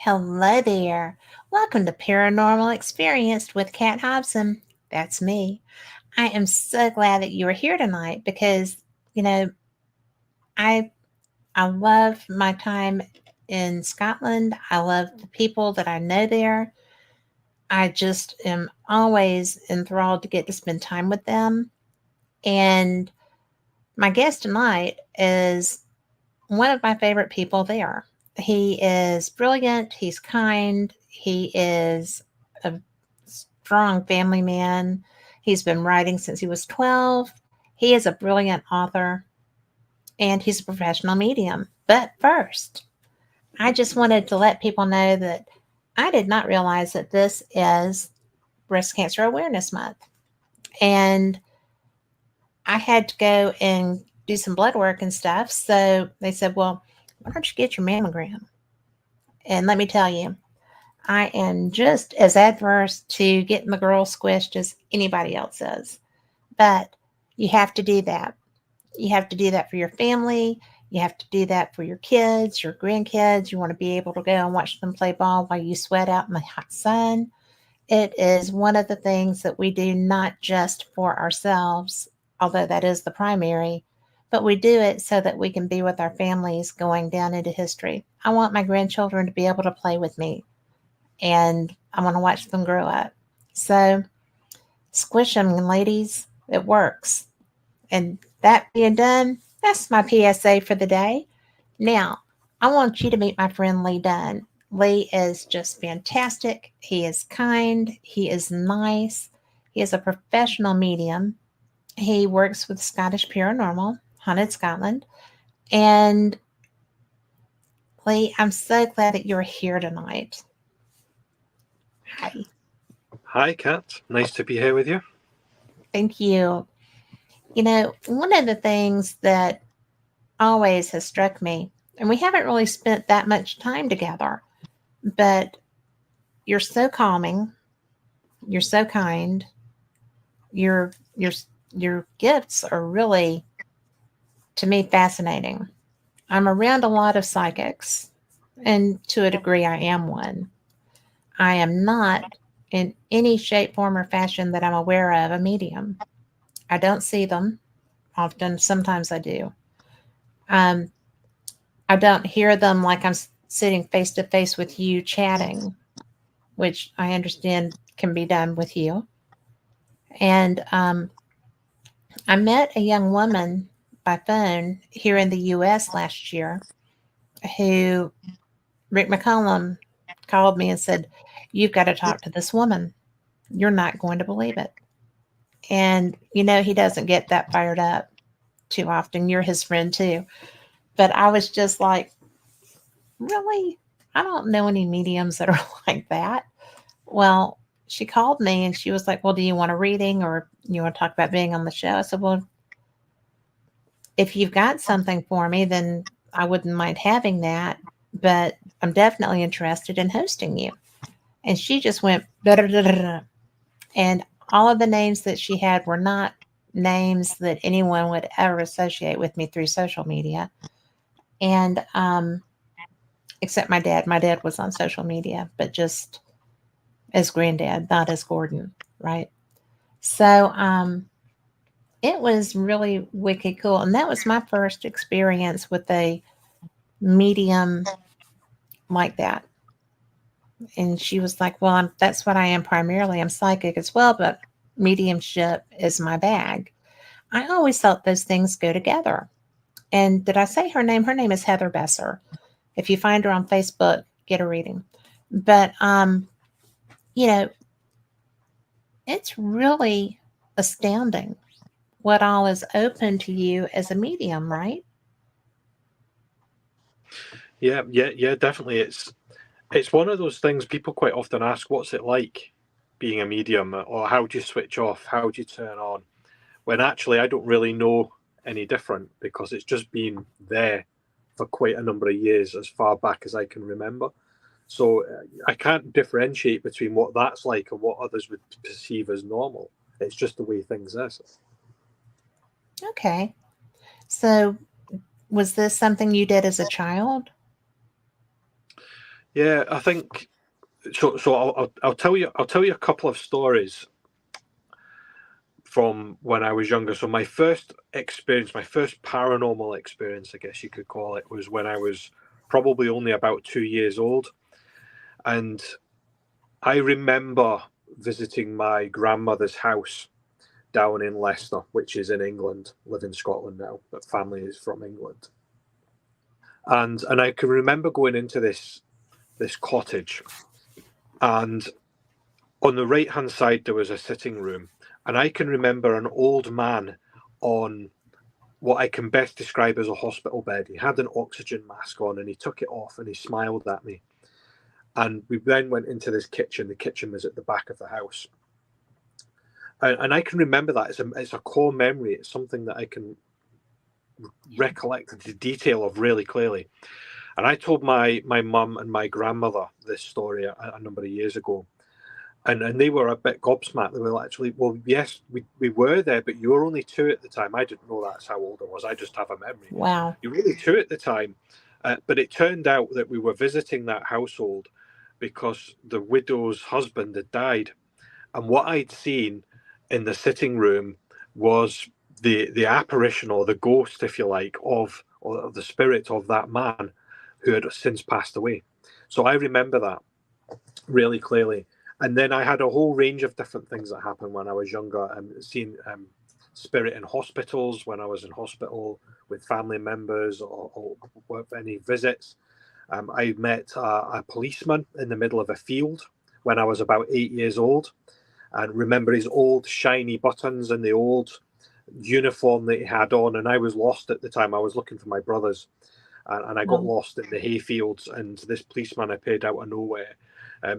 Hello there. Welcome to Paranormal Experience with Kat Hobson. That's me. I am so glad that you are here tonight because, you know, I I love my time in Scotland. I love the people that I know there. I just am always enthralled to get to spend time with them. And my guest tonight is one of my favorite people there. He is brilliant, he's kind, he is a strong family man. He's been writing since he was 12. He is a brilliant author and he's a professional medium. But first, I just wanted to let people know that I did not realize that this is Breast Cancer Awareness Month. And I had to go and do some blood work and stuff. So they said, well, why don't you get your mammogram? And let me tell you, I am just as adverse to getting the girl squished as anybody else is. But you have to do that. You have to do that for your family. You have to do that for your kids, your grandkids. You want to be able to go and watch them play ball while you sweat out in the hot sun. It is one of the things that we do not just for ourselves, although that is the primary, but we do it so that we can be with our families going down into history. I want my grandchildren to be able to play with me and I want to watch them grow up. So squish them, ladies. It works. And that being done, that's my PSA for the day. Now, I want you to meet my friend Lee Dunn. Lee is just fantastic. He is kind. He is nice. He is a professional medium. He works with Scottish Paranormal, Haunted Scotland. And Lee, I'm so glad that you're here tonight. Hi. Hi, Kat. Nice to be here with you. Thank you. One of the things that always has struck me, and we haven't really spent that much time together, but you're so calming, you're so kind, your your your gifts are really, to me, fascinating. I'm around a lot of psychics, and to a degree I am one. I am not in any shape, form, or fashion that I'm aware of a medium. I don't see them often. Sometimes I do. um, I don't hear them like I'm sitting face to face with you chatting, which I understand can be done with you. And I met a young woman by phone here in the US last year who Rick McCollum called me and said, "You've got to talk to this woman. You're not going to believe it." And, he doesn't get that fired up too often. You're his friend too. But I was just like, really? I don't know any mediums that are like that. Well, she called me and she was like, "Well, do you want a reading or you want to talk about being on the show?" I said, "Well, if you've got something for me, then I wouldn't mind having that, but I'm definitely interested in hosting you." And she just went, "Da, da, da, da, da." And all of the names that she had were not names that anyone would ever associate with me through social media. And except my dad. My dad was on social media, but just as granddad, not as Gordon, right? So it was really wicked cool. And that was my first experience with a medium like that. And she was like, "Well, that's what I am primarily. I'm psychic as well, but mediumship is my bag." I always thought those things go together. And did I say her name? Her name is Heather Besser. If you find her on Facebook, get a reading. But you know, it's really astounding what all is open to you as a medium, right? Yeah, definitely. It's one of those things people quite often ask, "What's it like being a medium?" or "How do you switch off? How do you turn on?" When actually, I don't really know any different because it's just been there for quite a number of years, as far back as I can remember. So I can't differentiate between what that's like and what others would perceive as normal. It's just the way things is. Okay. So, was this something you did as a child? Yeah, I think so. I'll tell you a couple of stories from when I was younger. So my first experience, my first paranormal experience, I guess you could call it, was when I was probably only about 2 years old. And I remember visiting my grandmother's house down in Leicester, which is in England. Live in Scotland now, but family is from England. And I can remember going into this cottage, and on the right hand side there was a sitting room, and I can remember an old man on what I can best describe as a hospital bed. He had an oxygen mask on, and he took it off and he smiled at me. And we then went into this kitchen. The kitchen was at the back of the house. And I can remember that. It's a core memory. It's something that I can recollect the detail of really clearly. And I told my mum and my grandmother this story a number of years ago. And they were a bit gobsmacked. They were actually, well, yes, we were there, but you were only 2 at the time. I didn't know that's how old I was. I just have a memory. Wow. You were only 2 at the time. But it turned out that we were visiting that household because the widow's husband had died. And what I'd seen in the sitting room was the apparition, or the ghost, if you like, or the spirit of that man who had since passed away. So I remember that really clearly. And then I had a whole range of different things that happened when I was younger. Seeing spirit in hospitals when I was in hospital with family members, or any visits. I met a policeman in the middle of a field when I was about 8 years old, and remember his old shiny buttons and the old uniform that he had on. And I was lost at the time. I was looking for my brothers, and I got lost in the hayfields. And this policeman appeared out of nowhere.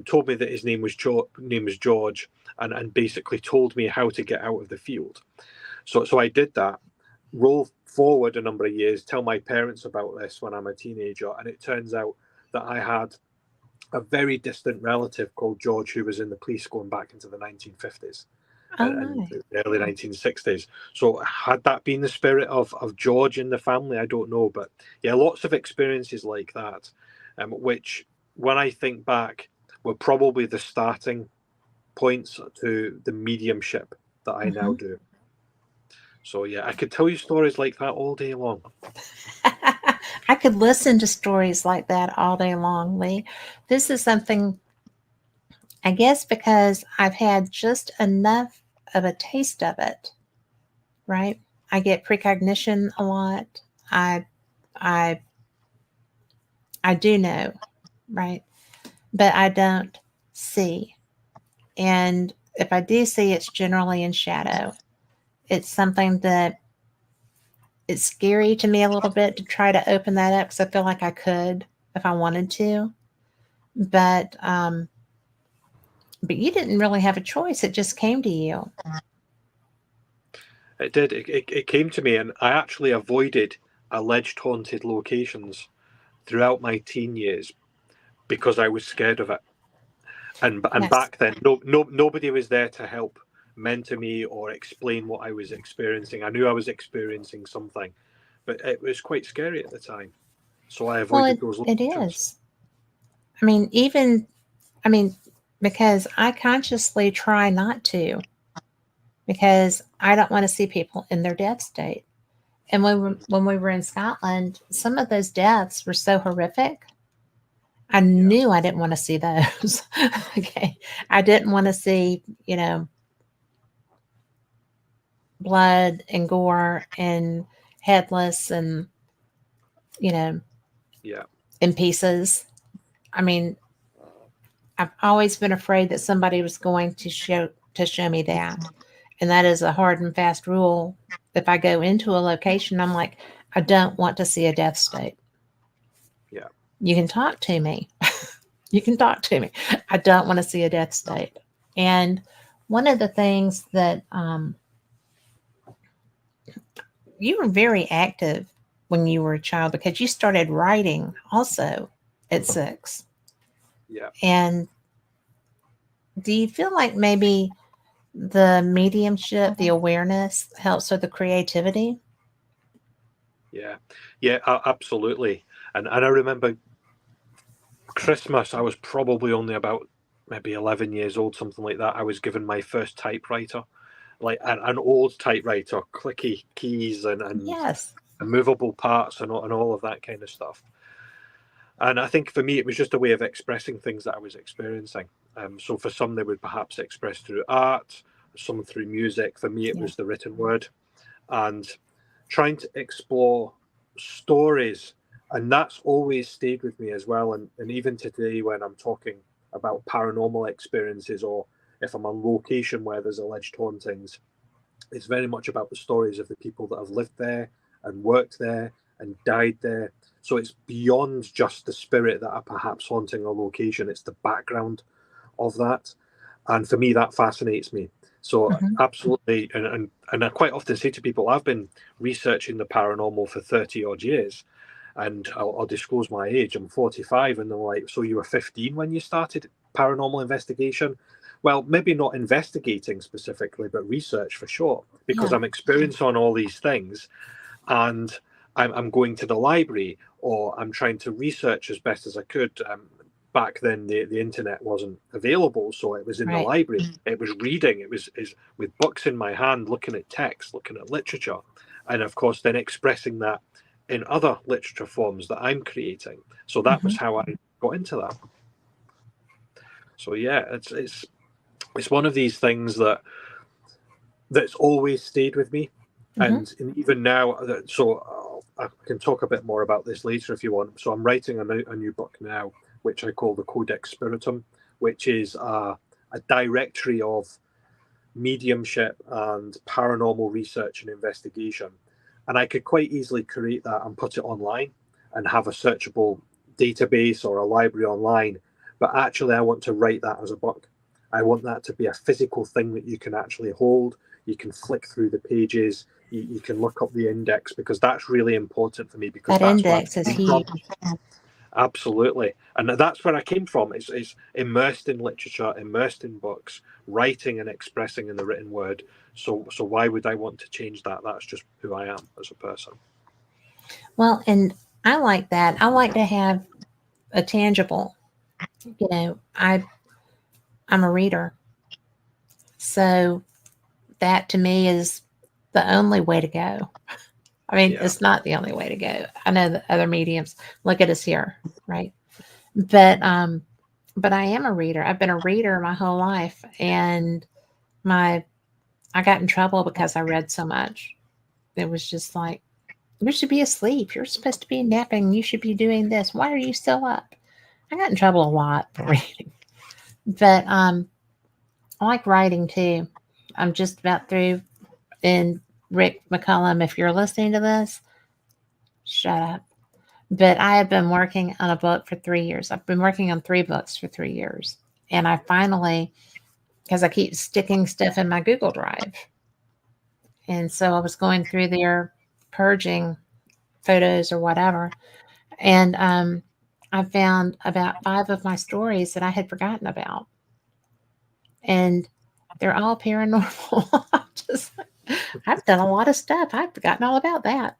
Told me that his name was George, and basically told me how to get out of the field. So I did that. Roll forward a number of years, tell my parents about this when I'm a teenager, and it turns out that I had a very distant relative called George who was in the police going back into the 1950s and the early 1960s. So had that been the spirit of George in the family? I don't know, but yeah, lots of experiences like that, which when I think back were probably the starting points to the mediumship that I now do. So yeah, I could tell you stories like that all day long. I could listen to stories like that all day long, Lee. This is something, I guess, because I've had just enough of a taste of it, right? I get precognition a lot. I do know, right? But I don't see. And if I do see, it's generally in shadow. It's something that it's scary to me a little bit to try to open that up, because I feel like I could if I wanted to. But you didn't really have a choice. It just came to you. It did. It came to me, and I actually avoided alleged haunted locations throughout my teen years because I was scared of it. And Yes. back then, nobody was there to help mentor me or explain what I was experiencing. I knew I was experiencing something, but it was quite scary at the time. So I avoided those locations. It is. Because I consciously try not to, because I don't want to see people in their death state. And when we were in Scotland, some of those deaths were so horrific. I knew I didn't want to see those. Okay. I didn't want to see, blood and gore and headless and, in pieces. I mean, I've always been afraid that somebody was going to show me that. And that is a hard and fast rule. If I go into a location, I'm like, I don't want to see a death state. Yeah. You can talk to me. You can talk to me. I don't want to see a death state. And one of the things that you were very active when you were a child, because you started writing also at 6. Yeah. And do you feel like maybe the mediumship, the awareness helps with the creativity? Yeah, absolutely. And I remember Christmas, I was probably only about maybe 11 years old, something like that. I was given my first typewriter, like an old typewriter, clicky keys and Yes. movable parts and all of that kind of stuff. And I think for me, it was just a way of expressing things that I was experiencing. So for some, they would perhaps express through art, some through music. For me, it was the written word, and trying to explore stories. And that's always stayed with me as well. And even today, when I'm talking about paranormal experiences, or if I'm on location where there's alleged hauntings, it's very much about the stories of the people that have lived there and worked there and died there. So it's beyond just the spirit that are perhaps haunting a location. It's the background of that. And for me, that fascinates me. So absolutely. And I quite often say to people, I've been researching the paranormal for 30 odd years. And I'll disclose my age. I'm 45. And they're like, so you were 15 when you started paranormal investigation? Well, maybe not investigating specifically, but research for sure, because I'm experienced on all these things, and I'm going to the library, or I'm trying to research as best as I could. Back then, the internet wasn't available, so it was in the library. It was reading. It was with books in my hand, looking at text, looking at literature, and of course, then expressing that in other literature forms that I'm creating. So that was how I got into that. So yeah, it's one of these things that's always stayed with me, and even now. So I can talk a bit more about this later if you want. So I'm writing a new book now, which I call the Codex Spiritum, which is a directory of mediumship and paranormal research and investigation. And I could quite easily create that and put it online and have a searchable database or a library online. But actually, I want to write that as a book. I want that to be a physical thing that you can actually hold. You can flick through the pages. You can look up the index, because that's really important for me. Because That index is huge. Absolutely. And that's where I came from. It's immersed in literature, immersed in books, writing and expressing in the written word. So why would I want to change that? That's just who I am as a person. Well, and I like that. I like to have a tangible, I'm a reader. So that to me is the only way to go. I mean, it's not the only way to go. I know that other mediums, look at us here, right? But I am a reader. I've been a reader my whole life, and I got in trouble because I read so much. It was just like, you should be asleep. You're supposed to be napping. You should be doing this. Why are you still up? I got in trouble a lot for reading. But I like writing too. I'm just about through. And Rick McCullum, if you're listening to this, shut up. But I have been working on a book for 3 years. I've been working on 3 books for 3 years. And I finally, because I keep sticking stuff in my Google Drive. And so I was going through there, purging photos or whatever. And I found about 5 of my stories that I had forgotten about. And they're all paranormal. I've done a lot of stuff. I've forgotten all about that.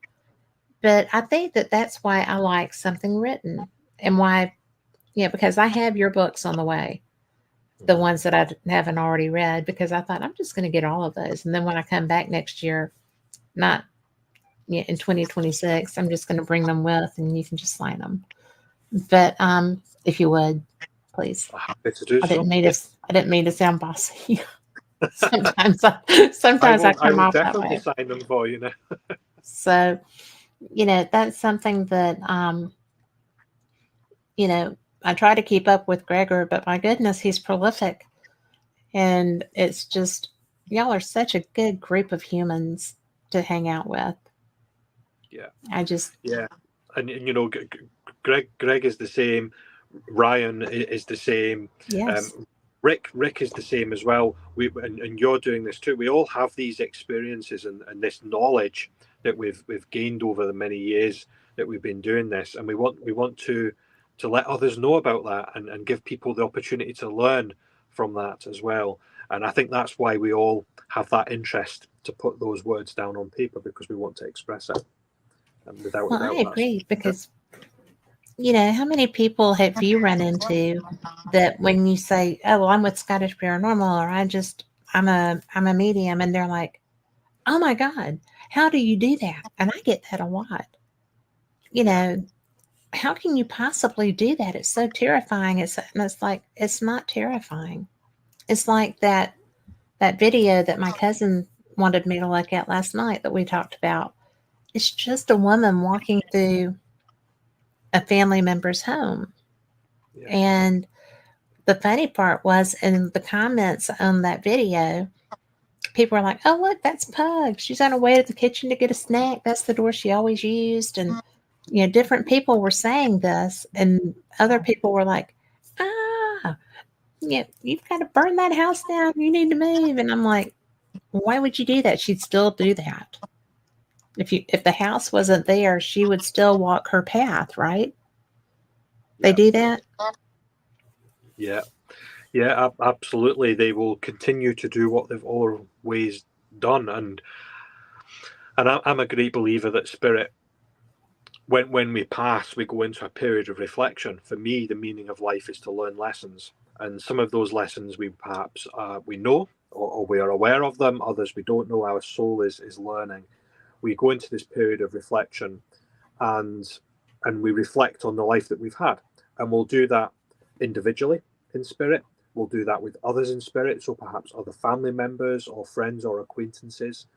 But I think that that's why I like something written, and why, because I have your books on the way, the ones that I haven't already read, because I thought I'm just going to get all of those. And then when I come back next year, not in 2026, I'm just going to bring them with, and you can just sign them. But if you would, please. Happy to do so. I didn't mean to sound bossy. Sometimes I come off that way. I will definitely sign them for you now. So, that's something that, I try to keep up with Gregor, but my goodness, he's prolific. And it's just, y'all are such a good group of humans to hang out with. Yeah. Yeah. And Greg is the same. Ryan is the same. Yes. Rick is the same as well. And you're doing this too. We all have these experiences and this knowledge that we've gained over the many years that we've been doing this, and we want to let others know about that and give people the opportunity to learn from that as well. And I think that's why we all have that interest to put those words down on paper, because we want to express it. And I agree, because how many people have you run into that when you say, "Oh, well, I'm with Scottish Paranormal," or I'm a medium," and they're like, "Oh my God, how do you do that?" And I get that a lot. You Yeah. know, how can you possibly do that? It's so terrifying. It's like it's not terrifying. It's like that video that my cousin wanted me to look at last night that we talked about. It's just a woman walking through a family member's home. Yeah. And the funny part was in the comments on that video, people were like, "Oh, look, that's Pug. She's on her way to the kitchen to get a snack. That's the door she always used." And, different people were saying this, and other people were like, "Ah, yeah, you've got to burn that house down. You need to move." And I'm like, why would you do that? She'd still do that. If the house wasn't there, she would still walk her path, right? They Yeah. do that? Yeah. Yeah, absolutely. They will continue to do what they've always done, and I'm a great believer that spirit, when we pass, we go into a period of reflection. For me, the meaning of life is to learn lessons, and some of those lessons we perhaps we know, or we are aware of them. Others we don't know. Our soul is learning. We go into this period of reflection, and we reflect on the life that we've had, and we'll do that individually in spirit. We'll do that with others in spirit, so perhaps other family members or friends or acquaintances.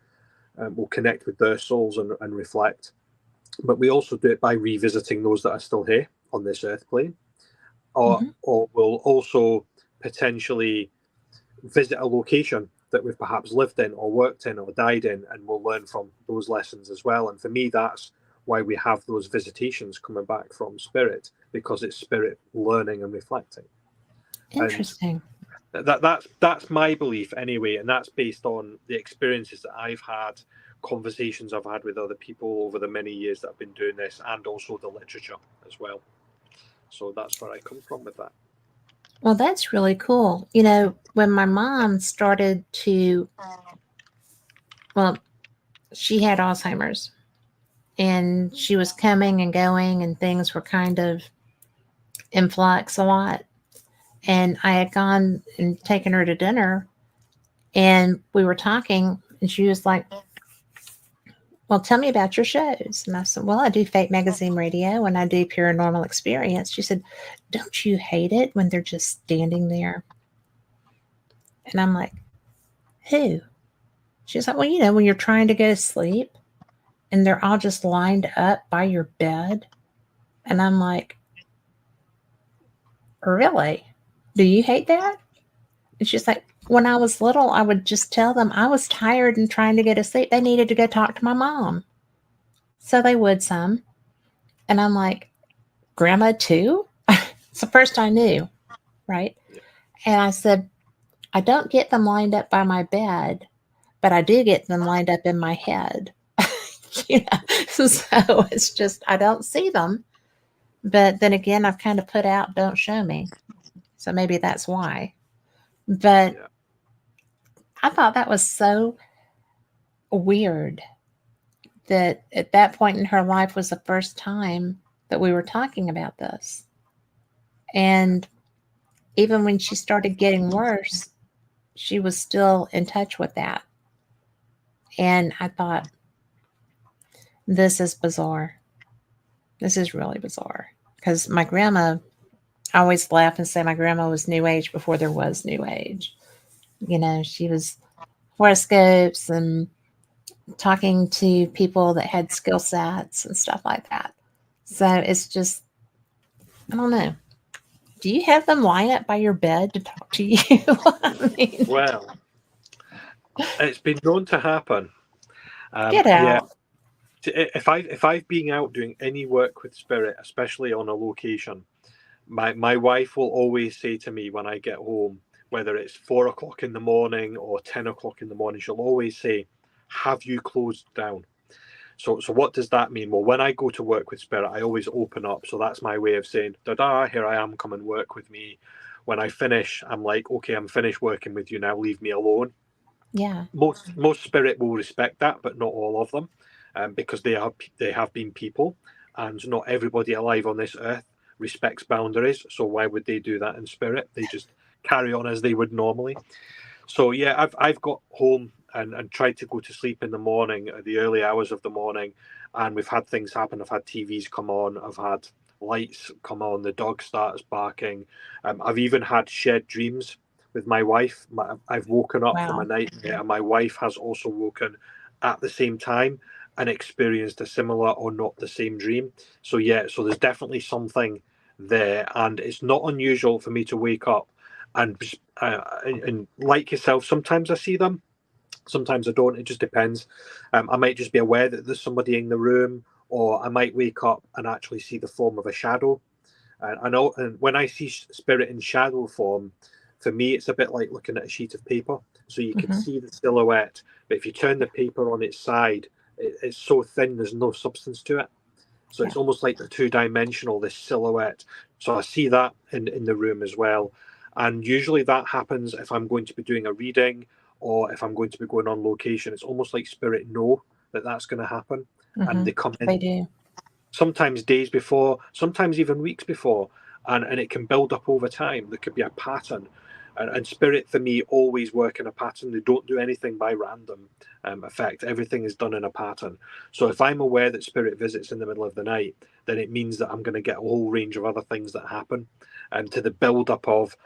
We'll connect with their souls and reflect. But we also do it by revisiting those that are still here on this earth plane, Hmm. or we'll also potentially visit a location that we've perhaps lived in or worked in or died in, and we'll learn from those lessons as well. And for me, that's why we have those visitations coming back from spirit, because it's spirit learning and reflecting. And Interesting. that's my belief anyway, and that's based on the experiences that I've had, conversations I've had with other people over the many years that I've been doing this, and also the literature as well. So that's where I come from with that. Well, that's really cool. When my mom started to, well, she had Alzheimer's and she was coming and going, and things were kind of in flux a lot. And I had gone and taken her to dinner, and we were talking, and she was like, "Well, tell me about your shows." And I said, "Well, I do Fate Magazine Radio and I do Paranormal Experience." She said, "Don't you hate it when they're just standing there?" And I'm like, "Who?" She's like, "Well, when you're trying to go to sleep and they're all just lined up by your bed." And I'm like, "Really? Do you hate that?" And she's like, "When I was little, I would just tell them I was tired and trying to go to sleep. They needed to go talk to my mom." So they would some. And I'm like, "Grandma, too?" It's the first I knew, right? Yeah. And I said, "I don't get them lined up by my bed, but I do get them lined up in my head." So it's just, I don't see them. But then again, I've kind of put out, "Don't show me." So maybe that's why. But Yeah. I thought that was so weird that at that point in her life was the first time that we were talking about this. And even when she started getting worse, she was still in touch with that. And I thought, this is bizarre. This is really bizarre. Because my grandma, I always laugh and say my grandma was New Age before there was New Age. She was horoscopes and talking to people that had skill sets and stuff like that. So it's just, I don't know. Do you have them line up by your bed to talk to you? I mean, Well, it's been known to happen. get Yeah. out. If I've been out doing any work with spirit, especially on a location, my wife will always say to me when I get home, whether it's 4 o'clock in the morning or 10 o'clock in the morning, she'll always say, "Have you closed down?" So what does that mean? Well, when I go to work with spirit, I always open up. So that's my way of saying, "Da da, here I am, come and work with me." When I finish, I'm like, "Okay, I'm finished working with you now. Leave me alone." Yeah. Most spirit will respect that, but not all of them, because they have been people, and not everybody alive on this earth respects boundaries. So why would they do that in spirit? They just carry on as they would normally. So yeah, I've got home and tried to go to sleep in the morning, at the early hours of the morning, and we've had things happen. I've had TVs come on, I've had lights come on, the dog starts barking. I've even had shared dreams with my wife. I've woken up from a Wow. nightmare, and my wife has also woken at the same time and experienced a similar or not the same dream. So yeah, so there's definitely something there, and it's not unusual for me to wake up and like yourself, sometimes I see them, sometimes I don't. It just depends. I might just be aware that there's somebody in the room, or I might wake up and actually see the form of a shadow. And I know, and when I see spirit in shadow form, for me, it's a bit like looking at a sheet of paper. So you can Hmm. see the silhouette, but if you turn the paper on its side, it's so thin, there's no substance to it. So Yeah. it's almost like the two-dimensional, this silhouette. So I see that in the room as well. And usually that happens if I'm going to be doing a reading or if I'm going to be going on location. It's almost like spirit know that that's going to happen. And Hmm. they come They in do. sometimes days before, sometimes even weeks before. And it can build up over time. There could be a pattern. And spirit, for me, always work in a pattern. They don't do anything by random effect. Everything is done in a pattern. So if I'm aware that spirit visits in the middle of the night, then it means that I'm going to get a whole range of other things that happen, and to the build up of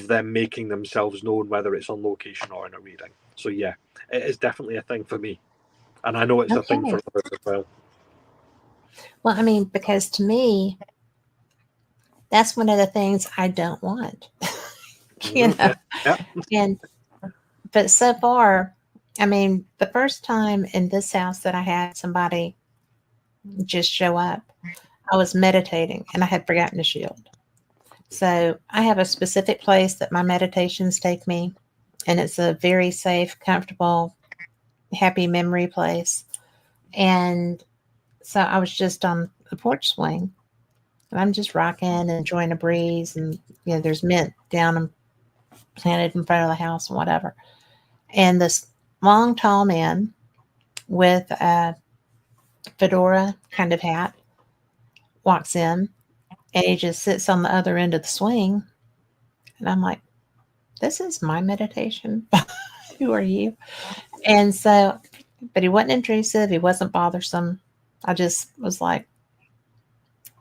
them making themselves known, whether it's on location or in a reading. So yeah, it is definitely a thing for me, and I know it's a thing Okay. for others as well. Well, I mean, because to me, that's one of the things I don't want, you know. Yeah, yeah, And but so far, I mean, the first time in this house that I had somebody just show up, I was meditating and I had forgotten to shield. So I have a specific place that my meditations take me, and it's a very safe, comfortable, happy memory place. And so I was just on the porch swing, and I'm just rocking and enjoying a breeze, and there's mint down and planted in front of the house and whatever. And this long, tall man with a fedora kind of hat walks in, and he just sits on the other end of the swing. And I'm like, this is my meditation. Who are you? And so, but he wasn't intrusive. He wasn't bothersome. I just was like,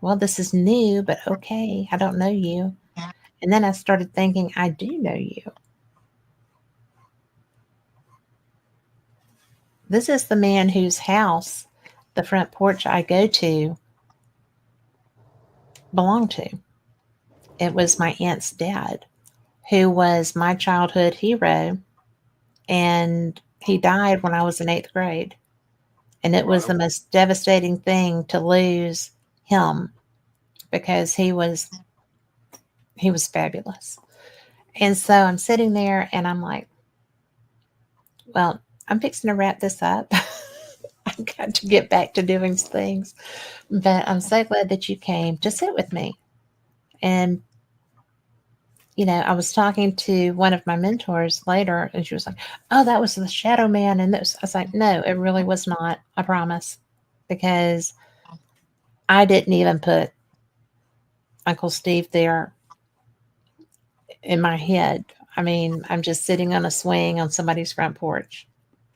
well, this is new, but okay. I don't know you. And then I started thinking, I do know you. This is the man whose house the front porch I go to belonged to. It was my aunt's dad, who was my childhood hero. And he died when I was in eighth grade. And it was wow, the most devastating thing to lose him because he was fabulous. And so I'm sitting there and I'm like, well, I'm fixing to wrap this up. I've got to get back to doing things. But I'm so glad that you came to sit with me. And, I was talking to one of my mentors later, and she was like, oh, that was the shadow man. And this, I was like, no, it really was not. I promise. Because I didn't even put Uncle Steve there in my head. I mean, I'm just sitting on a swing on somebody's front porch,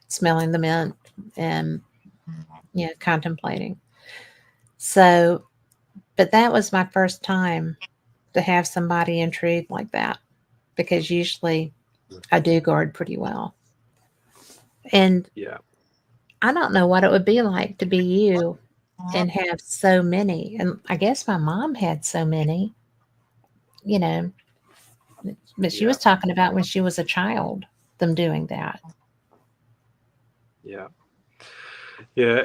smelling the mint and, contemplating. So, but that was my first time to have somebody intrude like that because usually I do guard pretty well. And yeah. I don't know what it would be like to be you and have so many. And I guess my mom had so many, you know, but she Yeah, was talking about when she was a child, them doing that. yeah, yeah.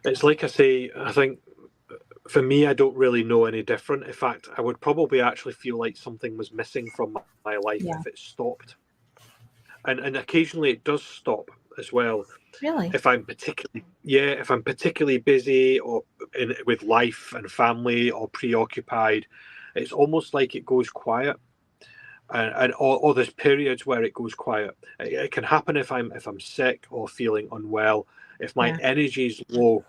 It's like I say. I think for me, I don't really know any different. In fact, I would probably actually feel like something was missing from my life Yeah, if it stopped. And occasionally it does stop as well. really. If I'm particularly busy or with life and family or preoccupied, it's almost like it goes quiet. Or there's periods where it goes quiet. It can happen if I'm sick or feeling unwell. If my Yeah. energy is low,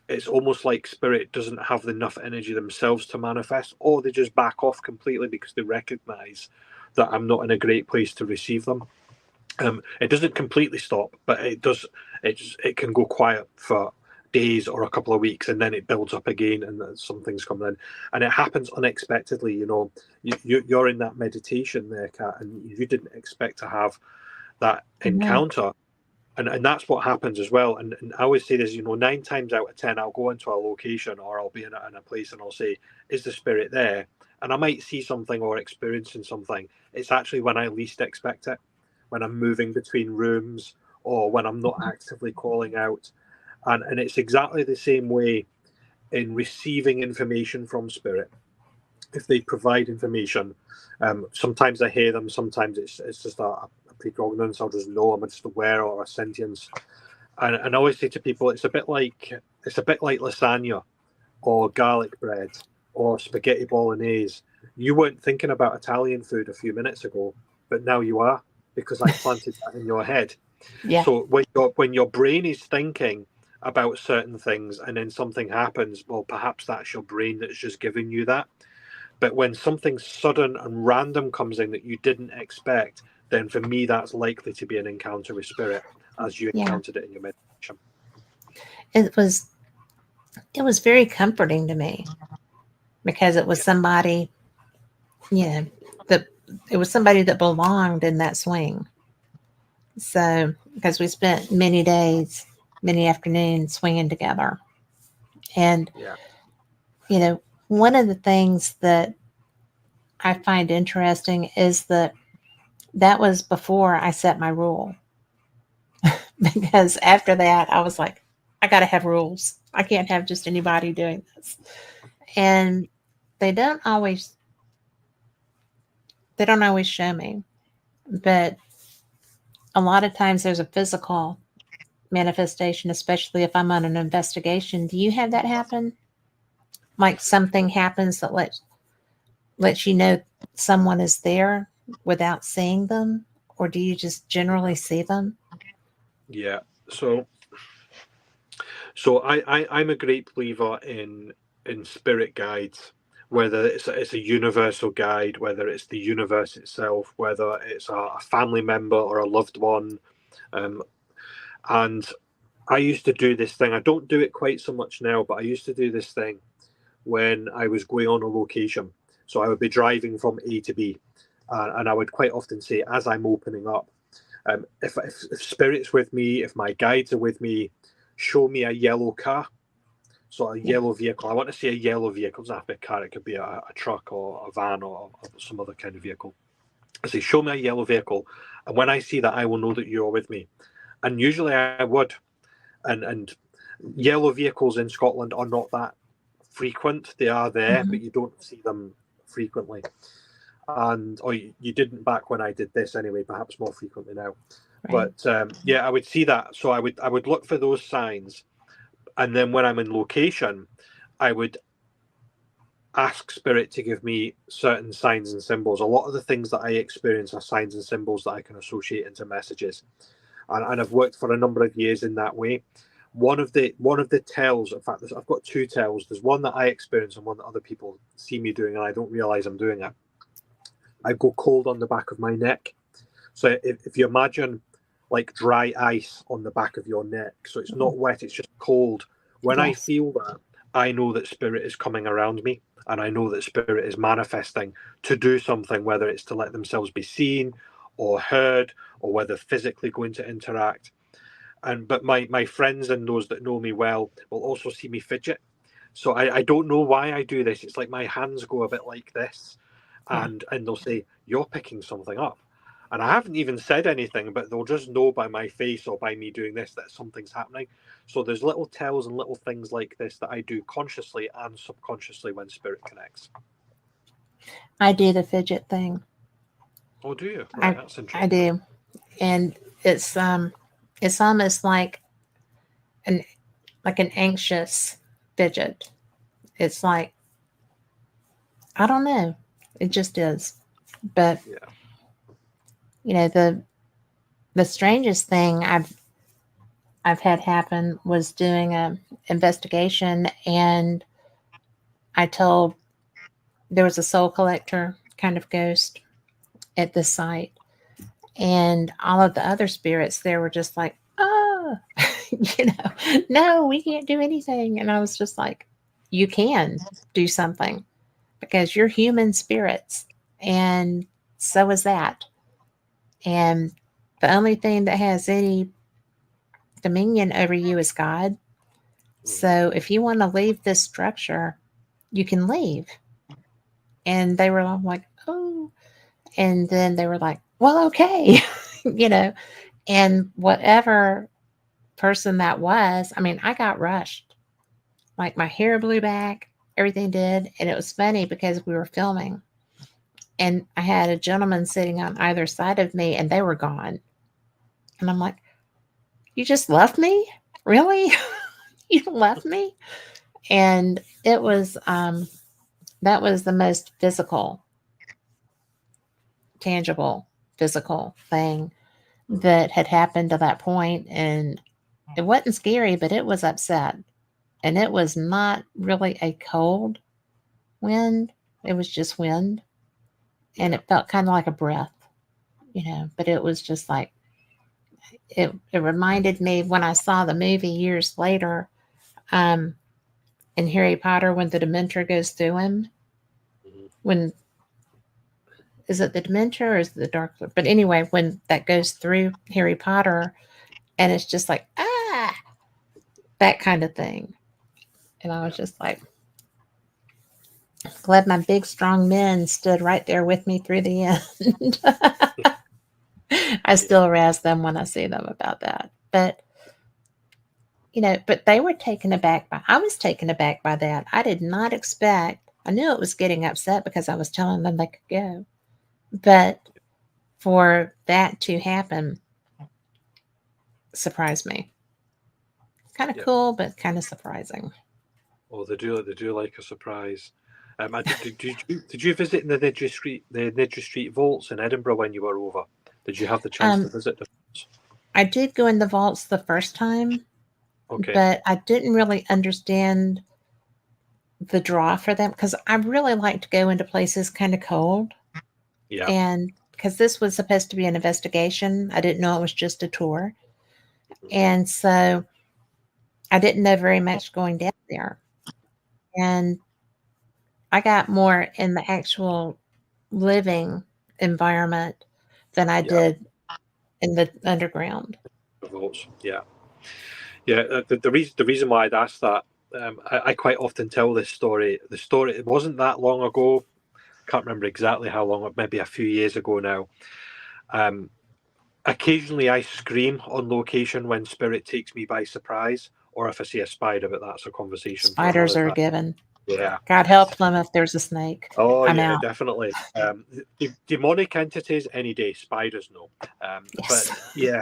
it's almost like spirit doesn't have enough energy themselves to manifest, or they just back off completely because they recognize that I'm not in a great place to receive them. It doesn't completely stop, but it does. It can go quiet for days or a couple of weeks, and then it builds up again, and some things come in, and it happens unexpectedly. You're in that meditation there, Kat, and you didn't expect to have that encounter. And that's what happens as well. And I always say this, 9 times out of 10, I'll go into a location or I'll be in a place and I'll say, is the spirit there? And I might see something or experiencing something. It's actually when I least expect it, when I'm moving between rooms or when I'm not actively calling out. And it's exactly the same way in receiving information from spirit. If they provide information, sometimes I hear them, sometimes it's just a precognizance. I'll just know, I'm just aware, or a sentience. And I always say to people, it's a bit like lasagna or garlic bread or spaghetti bolognese. You weren't thinking about Italian food a few minutes ago, but now you are, because I planted that in your head. Yeah. So when your brain is thinking about certain things and then something happens, well, perhaps that's your brain that's just giving you that. But when something sudden and random comes in that you didn't expect, then for me, that's likely to be an encounter with spirit, as you encountered it in your meditation. It was very comforting to me, because it was somebody, that it was somebody that belonged in that swing. So, because we spent many days, many afternoons swinging together. And, one of the things that I find interesting is that was before I set my rule. Because after that, I was like, I got to have rules. I can't have just anybody doing this. And they don't always show me, but a lot of times there's a physical manifestation, especially if I'm on an investigation. Do you have that happen? Like something happens that lets you know someone is there without seeing them, or do you just generally see them? Yeah. So I'm a great believer in spirit guides, whether it's a universal guide, whether it's the universe itself, whether it's a family member or a loved one. And I used to do this thing. I don't do it quite so much now, but I used to do this thing when I was going on a location. So I would be driving from A to B, and I would quite often say, as I'm opening up, if spirit's with me, if my guides are with me, show me a yellow car. So a yellow vehicle. I want to see a yellow vehicle. It doesn't have to be a car. It could be a truck or a van or some other kind of vehicle. I say, show me a yellow vehicle. And when I see that, I will know that you're with me. And usually I would. And yellow vehicles in Scotland are not that frequent. They are there, but you don't see them frequently. Or you didn't back when I did this anyway, perhaps more frequently now. Right. But I would see that. So I would look for those signs. And then when I'm in location, I would ask spirit to give me certain signs and symbols. A lot of the things that I experience are signs and symbols that I can associate into messages. And I've worked for a number of years in that way. One of the tells, in fact, I've got 2 tells. There's one that I experience and one that other people see me doing, and I don't realize I'm doing it. I go cold on the back of my neck. So if you imagine like dry ice on the back of your neck, so it's not wet, it's just cold. When I feel that, I know that spirit is coming around me, and I know that spirit is manifesting to do something, whether it's to let themselves be seen or heard, or whether physically going to interact. But my friends and those that know me well will also see me fidget. So I don't know why I do this. It's like my hands go a bit like this, and they'll say, you're picking something up. And I haven't even said anything, but they'll just know by my face or by me doing this that something's happening. So there's little tells and little things like this that I do consciously and subconsciously when spirit connects. I do the fidget thing. Oh, do you? Right, that's interesting. I do. And it's almost like an anxious fidget. It's like, I don't know. It just is. But the strangest thing I've had happen was doing a investigation, and I told there was a soul collector kind of ghost at this site, and all of the other spirits there were just like, oh, no, we can't do anything. And I was just like, you can do something because you're human spirits, and so is that. And the only thing that has any dominion over you is God. So if you want to leave this structure, you can leave. And they were all like, oh. And then they were like, well, okay, you know, and whatever person that was, I mean, I got rushed. Like my hair blew back, everything did. And it was funny because we were filming, and I had a gentleman sitting on either side of me, and they were gone. And I'm like, you just left me? Really? You left me? And it was, that was the most physical, tangible, physical thing that had happened to that point. And it wasn't scary, but it was upset. And it was not really a cold wind, it was just wind. And it felt kind of like a breath, but it was just like, it reminded me when I saw the movie years later, in Harry Potter, when the Dementor goes through him. When is it the Dementor or is it the Dark Lord? But anyway, when that goes through Harry Potter, and it's just like, that kind of thing. And I was just like, glad my big strong men stood right there with me through the end. I still razz them when I see them about that. But but they were taken aback by, I was taken aback by that. I did not expect, I knew it was getting upset because I was telling them they could go. But for that to happen surprised me. Kind of cool, but kind of surprising. Oh, they do like a surprise. Did you visit the Niddry Street vaults in Edinburgh when you were over? Did you have the chance to visit the vaults? I did go in the vaults the first time, okay, but I didn't really understand the draw for them because I really like to go into places kind of cold. Yeah. And because this was supposed to be an investigation, I didn't know it was just a tour. And so I didn't know very much going down there. And I got more in the actual living environment than I did in the underground. The vaults, yeah. The reason why I'd asked that, I quite often tell this story. The story, it wasn't that long ago. Can't remember exactly how long, maybe a few years ago now. Occasionally I scream on location when spirit takes me by surprise, or if I see a spider, but that's a conversation. Spiders are a given. Yeah. God help them if there's a snake. Oh, I'm yeah, out. definitely. Demonic entities any day, spiders no. Yes. But yeah,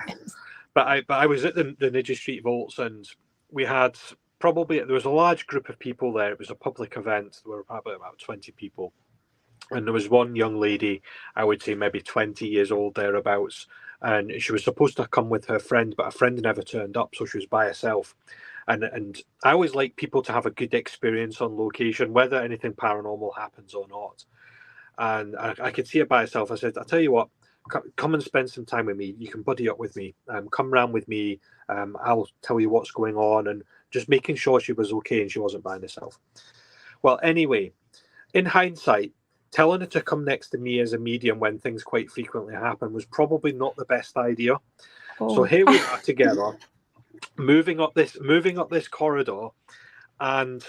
but I was at the Niddry Street vaults, and we had there was a large group of people there. It was a public event. There were probably about 20 people. And there was one young lady, I would say maybe 20 years old thereabouts, and she was supposed to come with her friend, but her friend never turned up, so she was by herself. And I always like people to have a good experience on location, whether anything paranormal happens or not. And I could see it by herself. I said, I'll tell you what, come and spend some time with me. You can buddy up with me. Come round with me. I'll tell you what's going on, and just making sure she was okay and she wasn't by herself. Well, anyway, in hindsight, telling her to come next to me as a medium when things quite frequently happen was probably not the best idea. Oh. So here we are together, moving up this corridor, and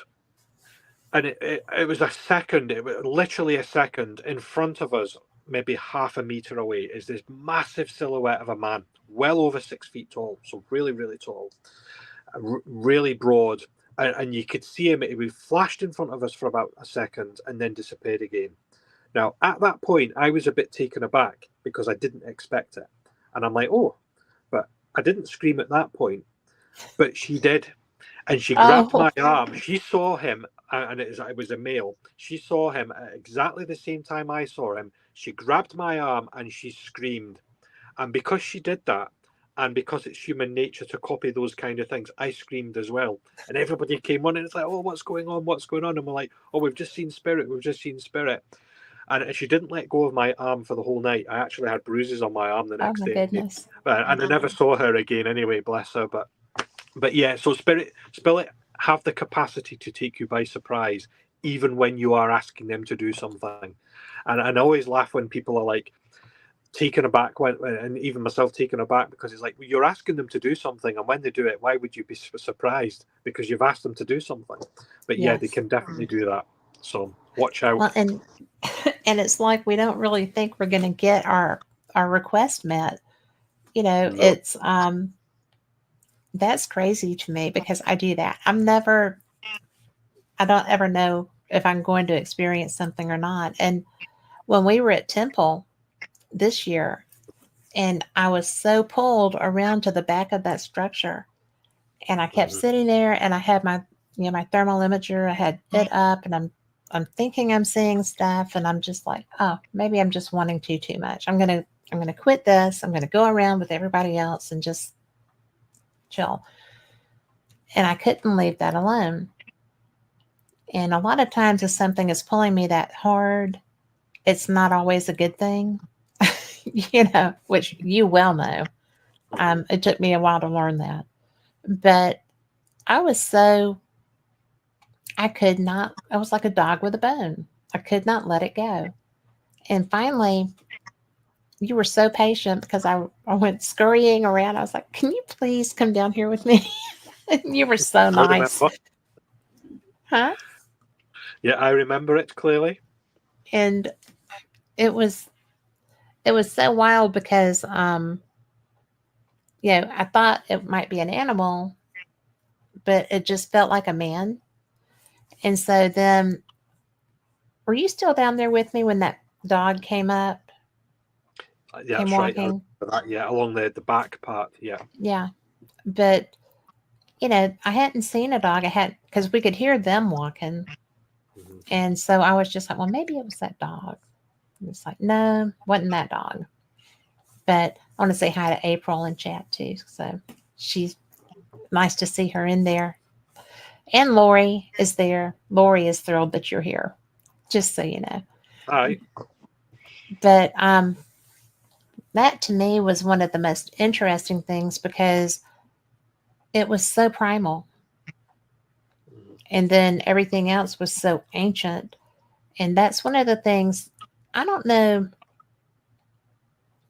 it was a second. It was literally a second in front of us, maybe half a meter away, is this massive silhouette of a man, well over 6 feet tall, so really, really tall, really broad. And you could see him. He flashed in front of us for about a second and then disappeared again. Now, at that point, I was a bit taken aback because I didn't expect it. And I'm like, oh, but I didn't scream at that point. But she did. And she grabbed my arm. She saw him, and it was a male. She saw him at exactly the same time I saw him. She grabbed my arm and she screamed. And because she did that, And because it's human nature to copy those kind of things, I screamed as well. And everybody came on and it's like, oh, what's going on? What's going on? And we're like, oh, we've just seen spirit. We've just seen spirit. And she didn't let go of my arm for the whole night. I actually had bruises on my arm the Oh next my day. goodness. And I never saw her again anyway, bless her. But yeah, so spirit have the capacity to take you by surprise, even when you are asking them to do something. And I always laugh when people are like, taken aback and even myself taken aback, because it's like, well, you're asking them to do something, and when they do it, why would you be surprised? Because you've asked them to do something. But yeah, they Yes. can definitely do that, so watch out. Well, and it's like we don't really think we're going to get our request met. No. It's that's crazy to me, because I do that. I don't ever know if I'm going to experience something or not. And when we were at Temple this year, and I was so pulled around to the back of that structure, and I kept sitting there, and I had my my thermal imager, I had it up, and I'm thinking I'm seeing stuff, and I'm just like, oh, maybe I'm just wanting too much. I'm gonna quit this. I'm gonna go around with everybody else and just chill. And I couldn't leave that alone. And a lot of times, if something is pulling me that hard, it's not always a good thing, which you well know. It took me a while to learn that. But I was I was like a dog with a bone. I could not let it go. And finally, you were so patient, because I went scurrying around. I was like, can you please come down here with me? And you were so nice. Huh? Yeah, I remember it clearly. And it was so wild, because I thought it might be an animal, but it just felt like a man. And so then, were you still down there with me when that dog came up? Yeah, Came that's right. walking? Yeah, along the back part. Yeah. Yeah. But, I hadn't seen a dog. Because we could hear them walking. Mm-hmm. And so I was just like, well, maybe it was that dog. And it's like, no, wasn't that dog. But I want to say hi to April in chat too. So she's nice to see her in there. And Lori is there. Lori is thrilled that you're here, just so you know. Hi. But that to me was one of the most interesting things, because it was so primal. And then everything else was so ancient. And that's one of the things, I don't know.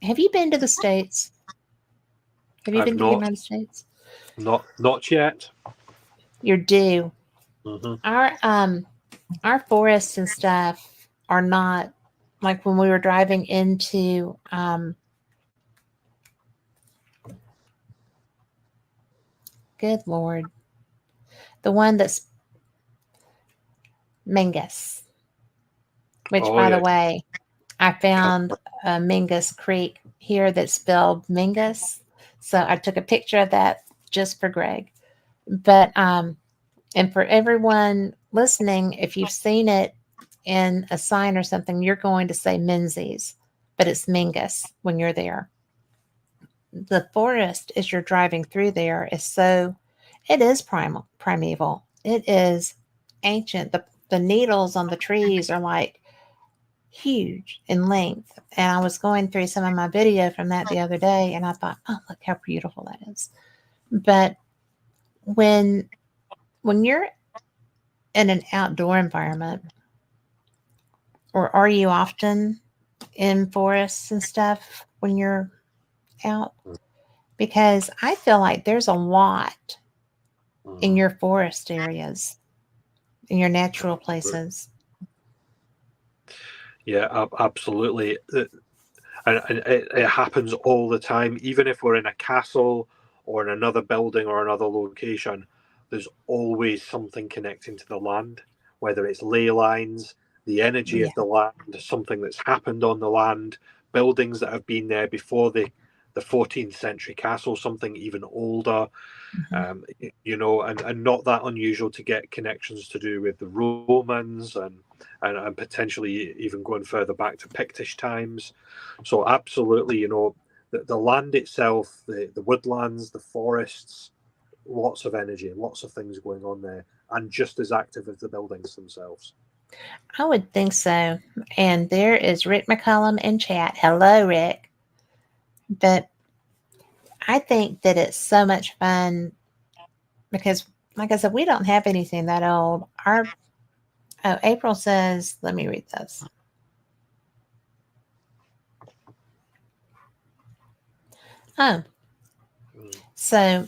Have you been to the States? Have you been to the United States? Not yet. You're due. Mm-hmm. Our forests and stuff are not like when we were driving into good Lord, the one that's Mingus, which, by the way, I found a Mingus Creek here that's spelled Mingus. So I took a picture of that just for Greg. But, and for everyone listening, if you've seen it in a sign or something, you're going to say Menzies, but it's Mingus when you're there. The forest, as you're driving through there, it is primeval. It is ancient. The needles on the trees are like huge in length. And I was going through some of my video from that the other day, and I thought, oh, look how beautiful that is. But when you're in an outdoor environment, or are you often in forests and stuff when you're out? Because I feel like there's a lot in your forest areas, in your natural places. Yeah, absolutely. And it happens all the time. Even if we're in a castle or in another building or another location, there's always something connecting to the land, whether it's ley lines, the energy of the land, something that's happened on the land, buildings that have been there before the 14th century castle, something even older. And not that unusual to get connections to do with the Romans and potentially even going further back to Pictish times. So absolutely, the land itself, the woodlands, the forests, lots of energy, lots of things going on there, and just as active as the buildings themselves. I would think so. And there is Rick McCollum in chat. Hello, Rick. But I think that it's so much fun because, like I said, we don't have anything that old. April says, let me read this. Oh, so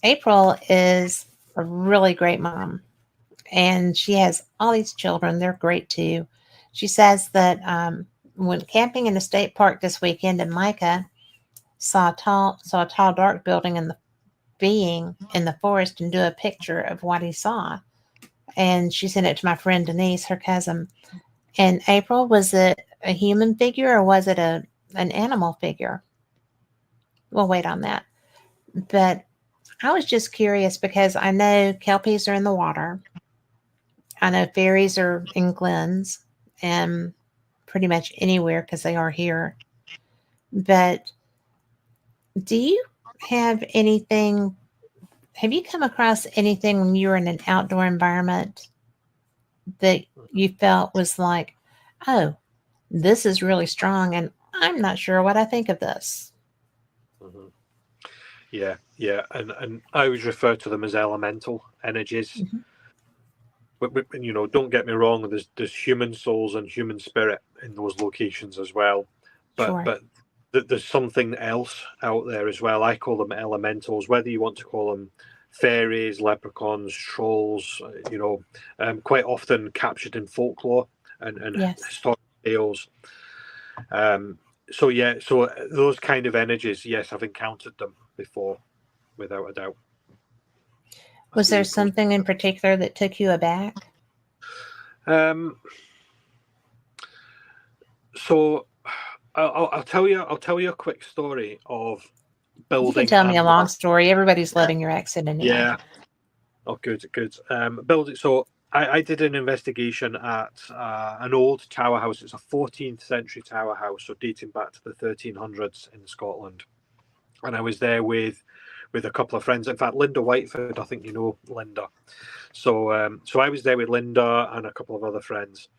April is a really great mom, and she has all these children. They're great too. She says that when camping in the state park this weekend, and Micah saw a tall, dark building being in the forest, and do a picture of what he saw. And she sent it to my friend Denise, her cousin. And April, was it a human figure or was it an animal figure? We'll wait on that. But I was just curious because I know kelpies are in the water. I know fairies are in glens and pretty much anywhere because they are here. But do you have anything? Have you come across anything when you were in an outdoor environment that you felt was like, oh, this is really strong and I'm not sure what I think of this? Mm-hmm. Yeah, and I always refer to them as elemental energies. Mm-hmm. But don't get me wrong. There's human souls and human spirit in those locations as well. Sure. But there's something else out there as well. I call them elementals. Whether you want to call them fairies, leprechauns, trolls, quite often captured in folklore and Yes. historic tales. So those kind of energies, yes, I've encountered them before, without a doubt. Was there something in particular that took you aback? So I'll tell you a quick story of building. You can tell me a long story. Everybody's loving your accent anyway. Yeah. Oh, good. Building. So I did an investigation at an old tower house. It's a 14th century tower house, so dating back to the 1300s in Scotland. And I was there with a couple of friends. In fact, Linda Whiteford, I think you know Linda. So I was there with Linda and a couple of other friends,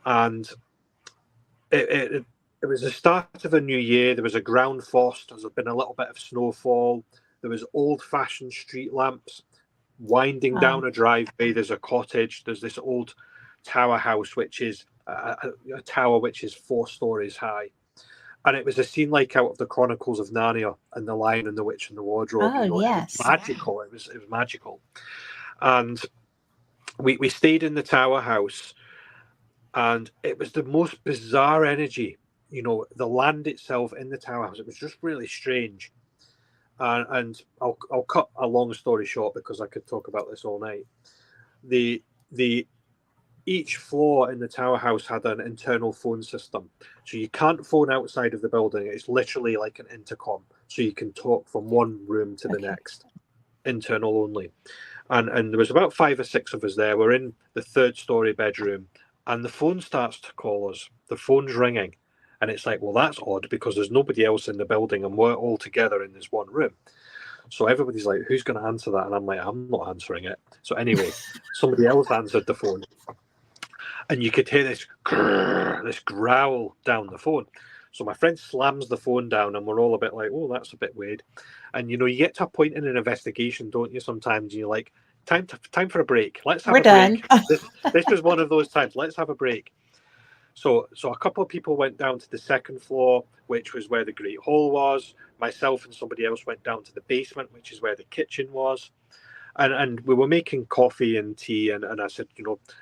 and it was the start of a new year. There was a ground frost. There's been a little bit of snowfall. There was old-fashioned street lamps winding down a driveway. There's a cottage. There's this old tower house, which is a tower which is 4 stories high. And it was a scene like out of the Chronicles of Narnia and The Lion and the Witch and the Wardrobe. Oh, yes. It was magical. It was magical. And we stayed in the tower house, and it was the most bizarre energy. The land itself in the tower house, it was just really strange. And I'll cut a long story short because I could talk about this all night. Each floor in the tower house had an internal phone system. So you can't phone outside of the building. It's literally like an intercom. So you can talk from one room to the next. Internal only. And there was about 5 or 6 of us there. We're in the 3rd story bedroom, and the phone starts to call us. The phone's ringing. And it's like, well, that's odd because there's nobody else in the building and we're all together in this one room. So everybody's like, who's going to answer that? And I'm like, I'm not answering it. So anyway, somebody else answered the phone. And you could hear this growl down the phone. So my friend slams the phone down, and we're all a bit like, oh, that's a bit weird. And, you get to a point in an investigation, don't you, sometimes, you're like, time for a break. Let's have a break. This was one of those times. Let's have a break. So a couple of people went down to the 2nd floor, which was where the Great Hall was. Myself and somebody else went down to the basement, which is where the kitchen was. And we were making coffee and tea, and I said,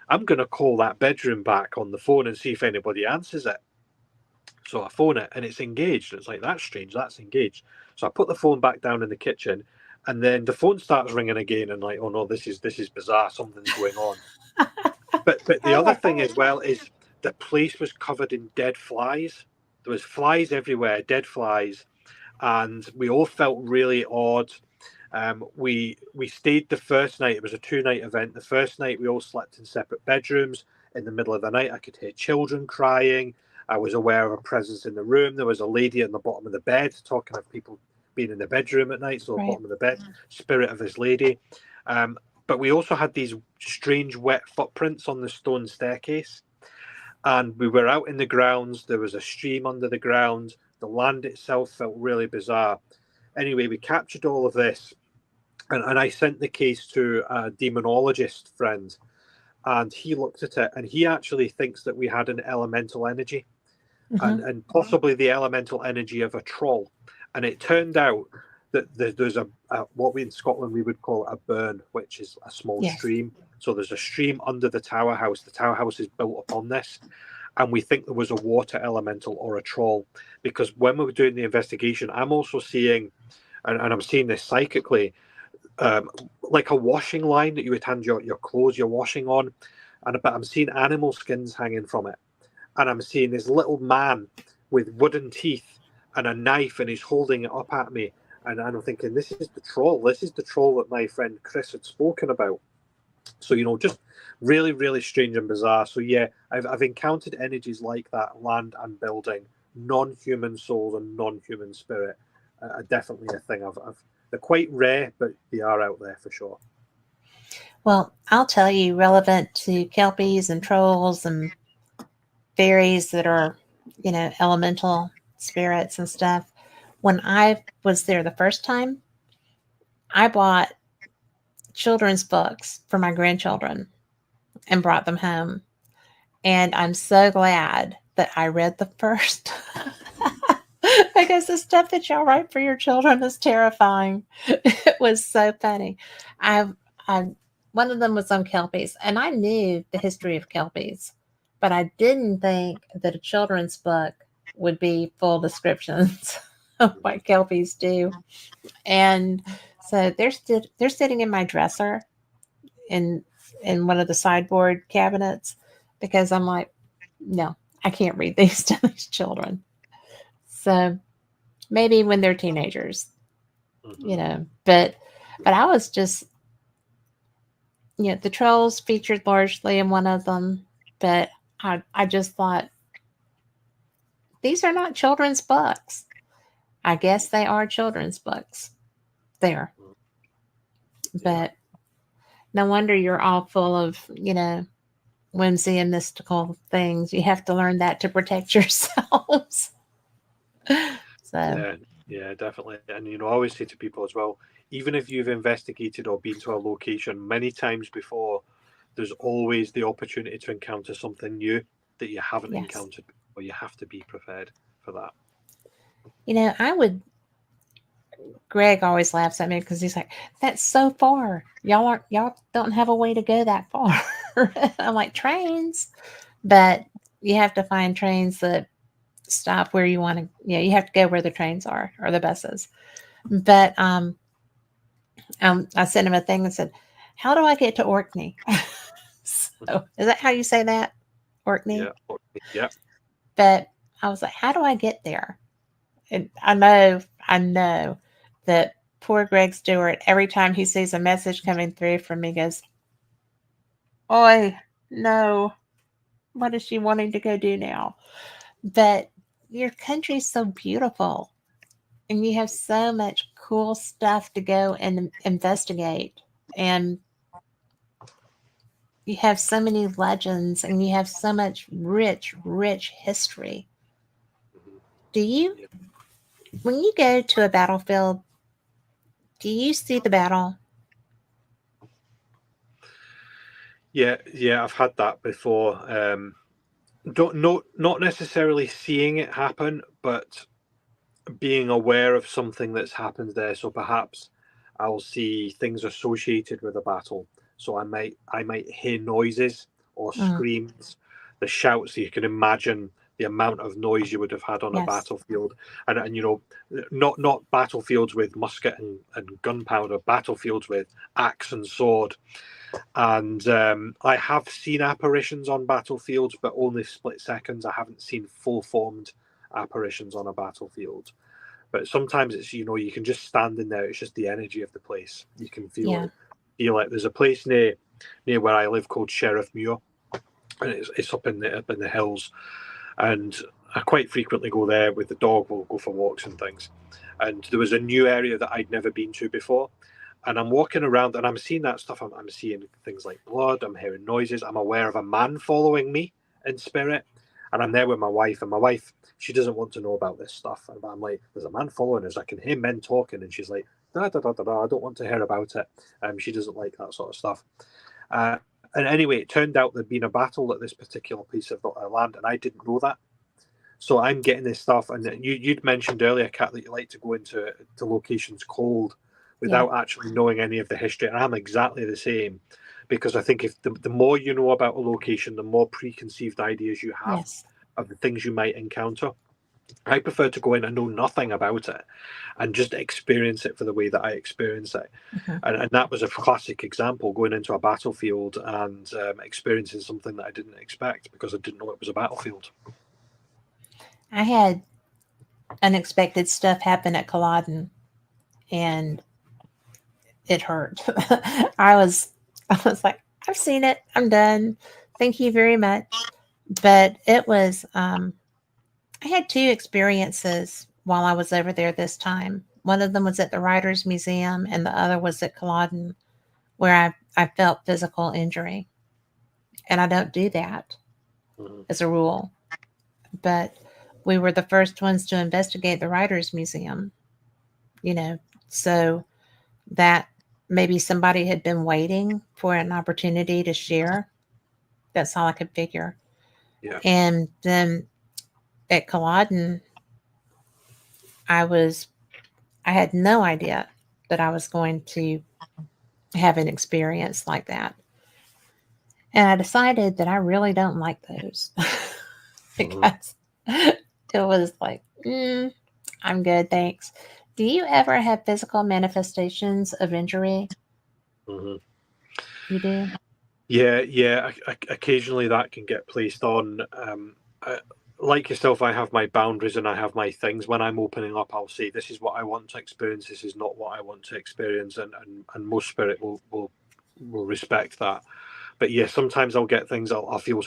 I'm going to call that bedroom back on the phone and see if anybody answers it. So I phone it, and it's engaged. It's like, that's strange, that's engaged. So I put the phone back down in the kitchen, and then the phone starts ringing again, and like, oh no, this is bizarre, something's going on. But the other thing as well is the place was covered in dead flies. There was flies everywhere, dead flies, and we all felt really odd. We stayed the first night. It was a 2-night event. The first night we all slept in separate bedrooms. In the middle of the night, I could hear children crying. I was aware of a presence in the room. There was a lady at the bottom of the bed, talking of people being in the bedroom at night, so the bottom of the bed, spirit of this lady. But we also had these strange wet footprints on the stone staircase. And we were out in the grounds. There was a stream under the ground. The land itself felt really bizarre. Anyway, we captured all of this. And I sent the case to a demonologist friend. And he looked at it, and he actually thinks that we had an elemental energy, and possibly the elemental energy of a troll. And it turned out that there's a what we in Scotland we would call a burn, which is a small stream. So there's a stream under the tower house. The tower house is built upon this, and we think there was a water elemental or a troll, because when we were doing the investigation, I'm also seeing, and I'm seeing this psychically, like a washing line that you would hand your clothes you're washing on, but I'm seeing animal skins hanging from it, and I'm seeing this little man with wooden teeth and a knife, and he's holding it up at me, and I'm thinking, this is the troll. This is the troll that my friend Chris had spoken about. So, you know, just really, really strange and bizarre. So yeah, I've encountered energies like that, land and building, non-human souls and non-human spirit, are definitely a thing. They're quite rare, but they are out there for sure. Well, I'll tell you, relevant to kelpies and trolls and fairies that are, you know, elemental spirits and stuff. When I was there the first time, I bought children's books for my grandchildren and brought them home. And I'm so glad that I read the first. Because the stuff that y'all write for your children is terrifying. It was so funny. One of them was on kelpies, and I knew the history of kelpies, but I didn't think that a children's book would be full descriptions of what kelpies do. And so they're sitting in my dresser in one of the sideboard cabinets, because I'm like, no, I can't read these to these children. So maybe when they're teenagers, you know, but I was just, you know, the trolls featured largely in one of them, but I just thought, these are not children's books. I guess they are children's books there, but no wonder you're all full of, you know, whimsy and mystical things. You have to learn that to protect yourselves. So yeah, definitely. And you know, I always say to people as well, even if you've investigated or been to a location many times before, there's always the opportunity to encounter something new that you haven't encountered before. You have to be prepared for that. You know, Greg always laughs at me because he's like, that's so far. Y'all don't have a way to go that far. I'm like, trains, but you have to find trains that stop where you want to. Yeah, you have to go where the trains are or the buses. But I sent him a thing and said, how do I get to Orkney? So is that how you say that? Orkney? Yeah. But I was like, how do I get there? And I know that poor Greg Stewart, every time he sees a message coming through from me, goes, oi, no, what is she wanting to go do now? But your country's so beautiful, and you have so much cool stuff to go and investigate, and you have so many legends, and you have so much rich history. Do you, when you go to a battlefield, do you see the battle? Yeah, I've had that before. Not necessarily seeing it happen, but being aware of something that's happened there. So perhaps I'll see things associated with a battle. So I might hear noises or screams, the shouts. So you can imagine the amount of noise you would have had on a battlefield, and you know, not battlefields with musket and gunpowder, battlefields with axe and sword. And I have seen apparitions on battlefields, but only split seconds. I haven't seen full formed apparitions on a battlefield. But sometimes it's, you know, you can just stand in there. It's just the energy of the place. You can feel it. There's a place near where I live called Sheriff Muir, and it's up in the hills. And I quite frequently go there with the dog. We'll go for walks and things. And there was a new area that I'd never been to before. And I'm walking around and I'm seeing that stuff. I'm seeing things like blood. I'm hearing noises. I'm aware of a man following me in spirit. And I'm there with my wife. And my wife, she doesn't want to know about this stuff. And I'm like, there's a man following us. I can hear men talking. And she's like, da, da, da, da, da. I don't want to hear about it. She doesn't like that sort of stuff. And anyway, it turned out there'd been a battle at this particular piece of land, and I didn't know that. So I'm getting this stuff, and you'd mentioned earlier, Kat, that you like to go into locations cold without actually knowing any of the history, and I'm exactly the same, because I think if the more you know about a location, the more preconceived ideas you have of the things you might encounter. I prefer to go in and know nothing about it and just experience it for the way that I experience it. And that was a classic example, going into a battlefield and experiencing something that I didn't expect because I didn't know it was a battlefield. I had unexpected stuff happen at Culloden, and it hurt. I was like, I've seen it. I'm done. Thank you very much. But it was, I had 2 experiences while I was over there this time. One of them was at the Writers Museum, and the other was at Culloden, where I felt physical injury. And I don't do that as a rule. But we were the first ones to investigate the Writers Museum, so that maybe somebody had been waiting for an opportunity to share. That's all I could figure. Yeah. And then at Culloden, I had no idea that I was going to have an experience like that. And I decided that I really don't like those because it was like, I'm good, thanks. Do you ever have physical manifestations of injury? You do? Yeah. Occasionally that can get placed on. Like yourself, I have my boundaries and I have my things. When I'm opening up, I'll say, this is what I want to experience. This is not what I want to experience. And most spirit will respect that. But yeah, sometimes I'll get things, I'll feel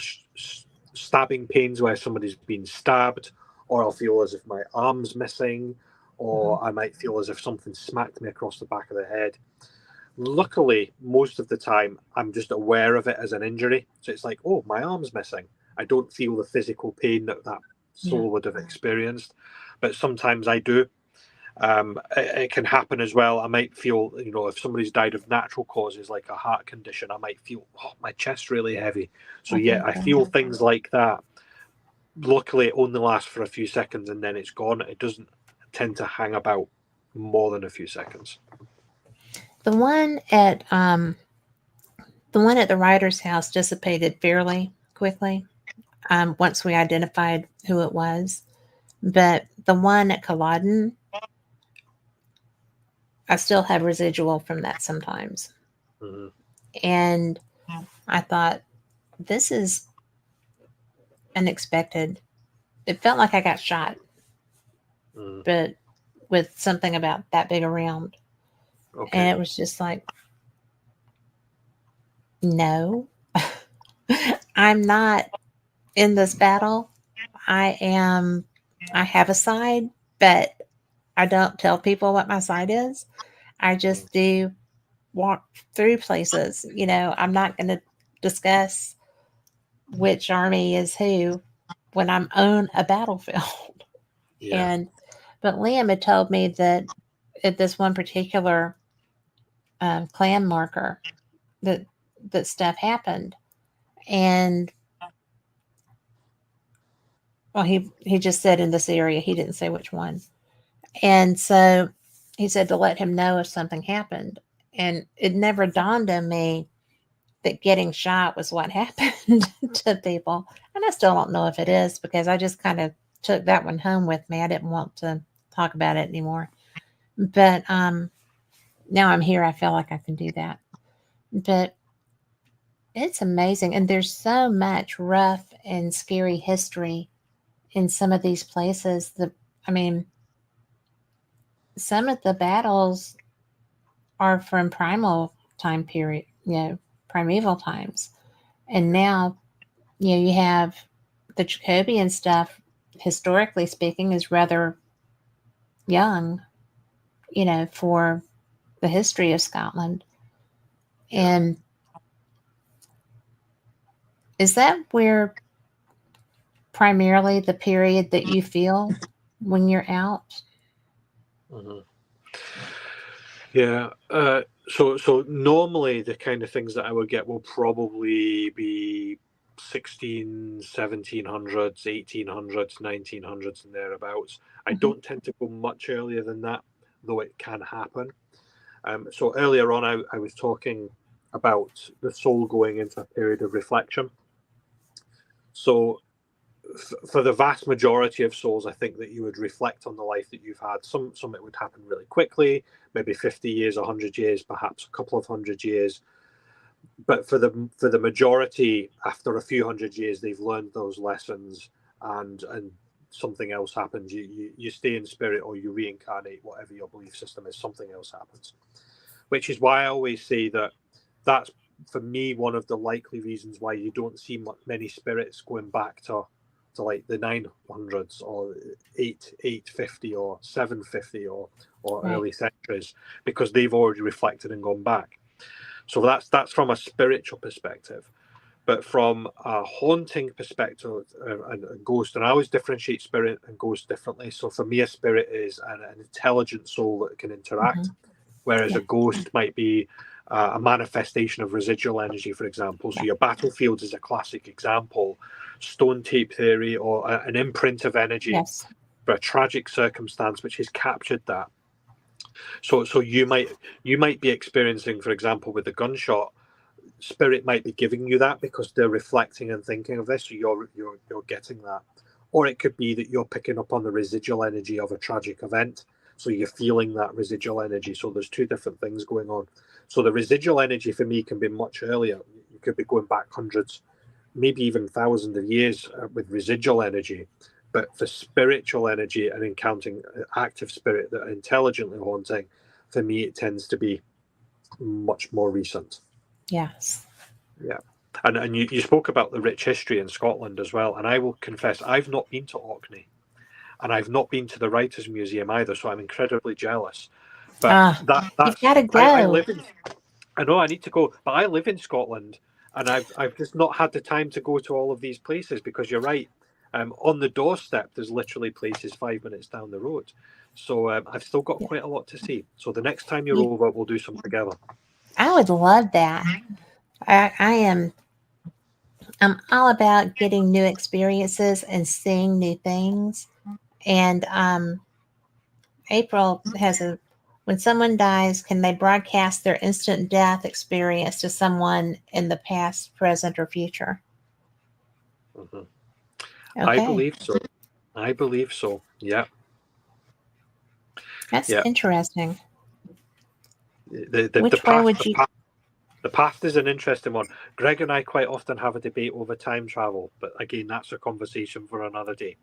stabbing pains where somebody's been stabbed, or I'll feel as if my arm's missing, or I might feel as if something smacked me across the back of the head. Luckily, most of the time, I'm just aware of it as an injury. So it's like, oh, my arm's missing. I don't feel the physical pain that soul would have experienced. But sometimes I do. It can happen as well. I might feel, if somebody's died of natural causes, like a heart condition, I might feel, my chest's really heavy. So I feel things like that. Luckily, it only lasts for a few seconds and then it's gone. It doesn't tend to hang about more than a few seconds. The one at the writer's house dissipated fairly quickly once we identified who it was. But the one at Culloden, I still have residual from that sometimes. And I thought, this is unexpected. It felt like I got shot, but with something about that big around. Okay. And it was just like, no, I'm not in this battle. I have a side, but I don't tell people what my side is. I just do walk through places. I'm not going to discuss which army is who when I'm on a battlefield. But Liam had told me that at this one particular clan marker that stuff happened. And well, he just said in this area, he didn't say which one. And so he said to let him know if something happened. And it never dawned on me that getting shot was what happened to people. And I still don't know if it is, because I just kind of took that one home with me. I didn't want to talk about it anymore. But now I'm here, I feel like I can do that. But it's amazing. And there's so much rough and scary history in some of these places. Some of the battles are from primal time period, primeval times. And now, you have the Jacobian stuff, historically speaking, is rather young, for the history of Scotland. And is that where primarily the period that you feel when you're out? Mm-hmm. Yeah. So normally the kind of things that I would get will probably be 1700s, 1800s, 1900s, and thereabouts. I don't tend to go much earlier than that, though it can happen. So earlier on, I was talking about the soul going into a period of reflection. So for the vast majority of souls, I think that you would reflect on the life that you've had. Some it would happen really quickly, maybe 50 years, 100 years, perhaps a couple of 100 years. But for the majority, after a few hundred years, they've learned those lessons, and something else happens. You stay in spirit, or you reincarnate, whatever your belief system is. Something else happens, which is why I always say that that's, for me, one of the likely reasons why you don't see many spirits going back to like the 900s or 850 or 750 or Right. early centuries, because they've already reflected and gone back. So that's from a spiritual perspective. But from a haunting perspective, and a ghost, and I always differentiate spirit and ghost differently. So for me, a spirit is an intelligent soul that can interact, whereas a ghost might be a manifestation of residual energy, for example. So your battlefield is a classic example. Stone tape theory, or an imprint of energy for a tragic circumstance which has captured that. So you might be experiencing, for example, with the gunshot, spirit might be giving you that because they're reflecting and thinking of this, so you're getting that. Or it could be that you're picking up on the residual energy of a tragic event, so you're feeling that residual energy. So there's two different things going on. So the residual energy for me can be much earlier. You could be going back hundreds, maybe even thousands of years with residual energy. But for spiritual energy and encountering active spirit that are intelligently haunting, for me it tends to be much more recent. Yes. Yeah. And you spoke about the rich history in Scotland as well. And I will confess, I've not been to Orkney, and I've not been to the Writers' Museum either, so I'm incredibly jealous. But you've got to go. I know I need to go, but I live in Scotland, and I've just not had the time to go to all of these places, because you're right. On the doorstep, there's literally places 5 minutes down the road. So I've still got quite a lot to see. So the next time you're over, we'll do some together. I would love that. I'm all about getting new experiences and seeing new things. And April has when someone dies, can they broadcast their instant death experience to someone in the past, present, or future? Mm-hmm. Okay. I believe so. Yeah. That's interesting. The past is an interesting one. Greg and I quite often have a debate over time travel, but again, that's a conversation for another day.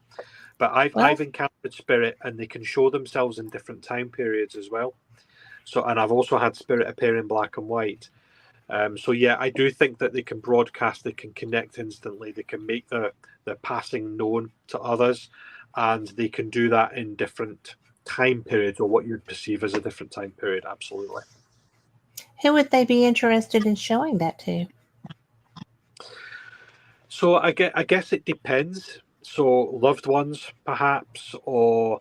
But I've encountered spirit, and they can show themselves in different time periods as well. So, and I've also had spirit appear in black and white. So yeah, I do think that they can broadcast, they can connect instantly, they can make their passing known to others, and they can do that in different time periods, or what you'd perceive as a different time period. Absolutely. Who would they be interested in showing that to? So I guess it depends. So loved ones, perhaps, or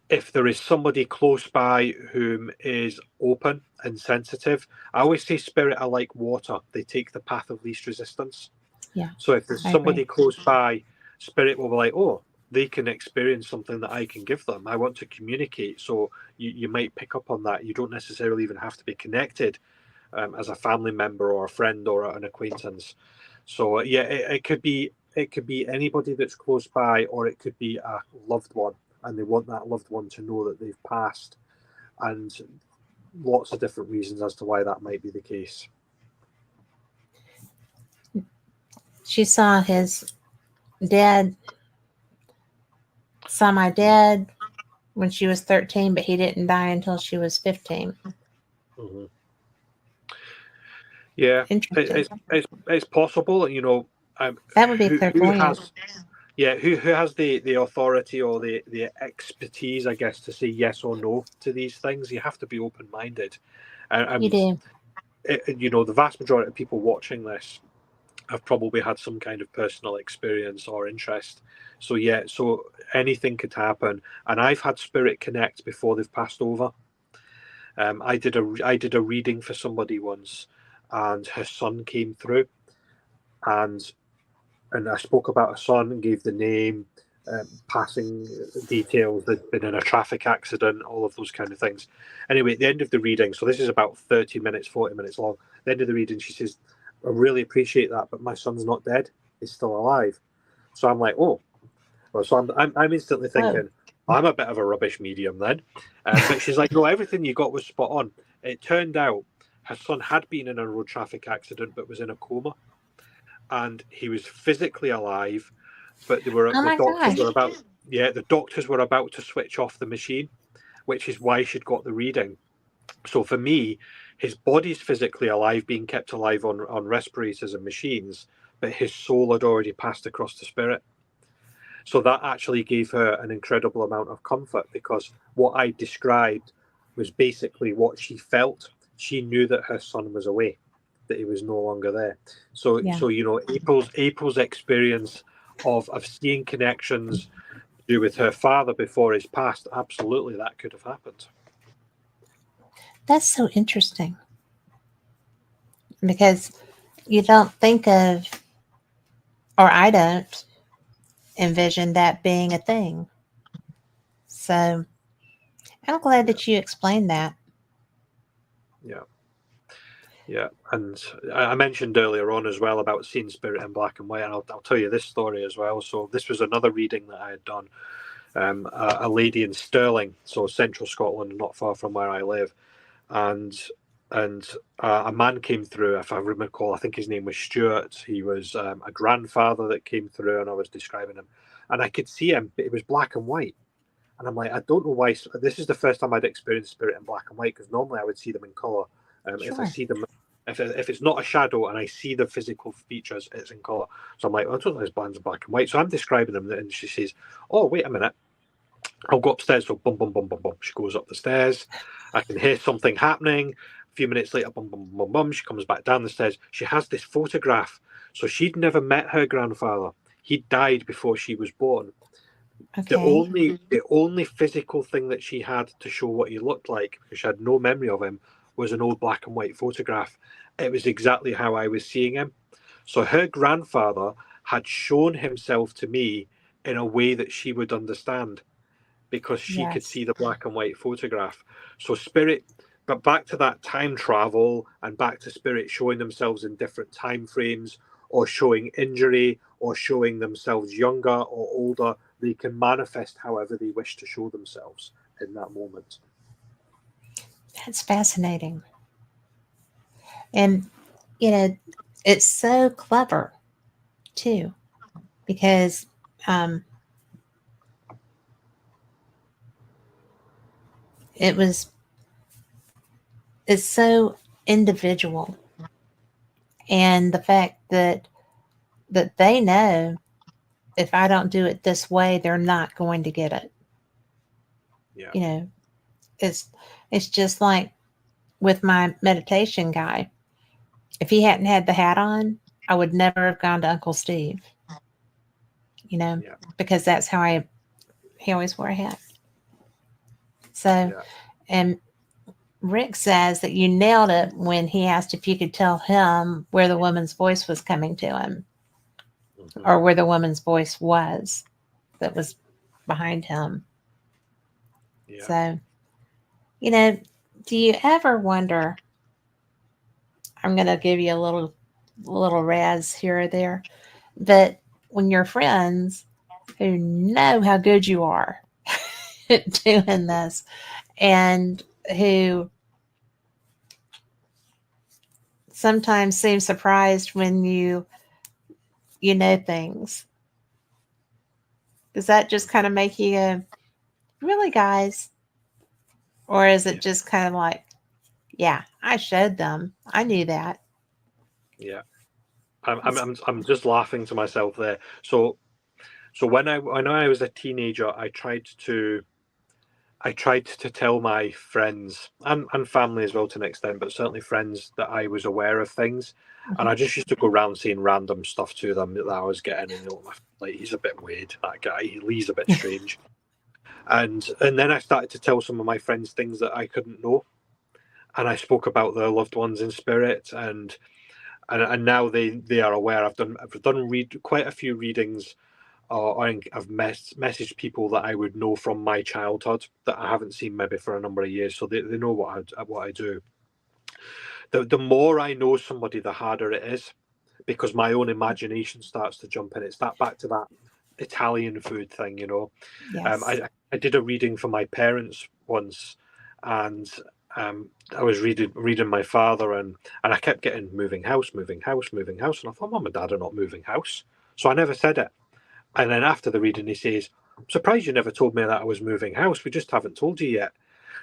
if there is somebody close by whom is open and sensitive. I always say spirit are like water. They take the path of least resistance. Yeah. So if there's somebody close by, spirit will be like, oh, they can experience something that I can give them. I want to communicate. So you might pick up on that. You don't necessarily even have to be connected as a family member or a friend or an acquaintance. So yeah, it could be anybody that's close by, or it could be a loved one, and they want that loved one to know that they've passed, and lots of different reasons as to why that might be the case. She saw his dad, saw my dad when she was 13, but he didn't die until she was 15. Mm-hmm. Yeah, it's possible. That would be clairvoyant. Yeah, who has the authority or the expertise, I guess, to say yes or no to these things? You have to be open minded, You and do. the vast majority of people watching this have probably had some kind of personal experience or interest. So yeah, so anything could happen, and I've had spirit connect before they've passed over. I did a reading for somebody once, and her son came through, and I spoke about her son and gave the name, passing details, they'd been in a traffic accident, all of those kind of things. Anyway, at the end of the reading, so this is about 30 minutes, 40 minutes long. At the end of the reading, she says, I really appreciate that, but my son's not dead. He's still alive. So I'm like, oh. Well, so I'm instantly Oh, thinking, I'm a bit of a rubbish medium then. But she's like, no, everything you got was spot on. It turned out her son had been in a road traffic accident, but was in a coma. And he was physically alive, but oh the my doctors were gosh. about the doctors were about to switch off the machine, which is why she'd got the reading. So for me, his body's physically alive, being kept alive on respirators and machines, but his soul had already passed across to spirit. So that actually gave her an incredible amount of comfort, because what I described was basically what she felt. She knew that her son was away, that he was no longer there. So Yeah. so April's experience of seeing connections to do with her father before his passed, absolutely that could have happened. That's so interesting because you don't think of, or I don't envision that being a thing. So I'm glad Yeah, that you explained that. yeah. Yeah, and I mentioned earlier on as well about seeing spirit in black and white, and I'll tell you this story as well. So this was another reading that I had done. A lady in Stirling, so central Scotland, not far from where I live, and a man came through. If I recall, I think his name was Stuart. He was a grandfather that came through, and I was describing him, and I could see him, but it was black and white. And I'm like, I don't know why. This is the first time I'd experienced spirit in black and white, because normally I would see them in color. If I Sure. see them, if it's not a shadow and I see the physical features, it's in color. So I'm like, I don't know, his band's black and white. So I'm describing them, and she says, "Oh, wait a minute, I'll go upstairs." So bum bum bum bum bum. She goes up the stairs. I can hear something happening. A few minutes later, bum bum bum bum. She comes back down the stairs. She has this photograph. So she'd never met her grandfather. He died before she was born. Okay. The only physical thing that she had to show what he looked like, because she had no memory of him, was an old black and white photograph. It was exactly how I was seeing him. So her grandfather had shown himself to me in a way that she would understand, because she could Yes. see the black and white photograph. So spirit, but back to that time travel and back to spirit showing themselves in different time frames, or showing injury, or showing themselves younger or older. They can manifest however they wish to show themselves in that moment. That's fascinating. And, you know, it's so clever too, because um, it was, it's so individual. And the fact that they know if I don't do it this way, they're not going to get it. Yeah. You know, it's it's just like with my meditation guy. If he hadn't had the hat on, I would never have gone to Uncle Steve, you know, Yeah. because that's how he always wore a hat. So, Yeah. and Rick says that you nailed it when he asked if you could tell him where the woman's voice was coming to him, Mm-hmm. or where the woman's voice was that was behind him. Yeah. So, you know, do you ever wonder? I'm going to give you a little razz here or there, but when your friends who know how good you are at doing this, and who sometimes seem surprised when you know things, does that just kind of make you go, really, guys? Or is it Yeah. just kind of like, yeah, I showed them, I knew that? Yeah. I'm just laughing to myself there. So So when I was a teenager, I tried to tell my friends and family as well to an extent, but certainly friends, that I was aware of things. And I just used to go around saying random stuff to them that I was getting, and like, he's a bit weird, that guy. He's a bit strange. And then I started to tell some of my friends things that I couldn't know, and I spoke about their loved ones in spirit, and now they are aware. I've done quite a few readings, or I've messaged people that I would know from my childhood that I haven't seen maybe for a number of years, so they know what I do. The more I know somebody, the harder it is, because my own imagination starts to jump in. It's back to that Italian food thing, Yes. I did a reading for my parents once, and I was reading my father, and I kept getting moving house, moving house, moving house, and I thought, Mum and Dad are not moving house, so I never said it. And then after the reading, he says, "I'm surprised you never told me that I was moving house. We just haven't told you yet."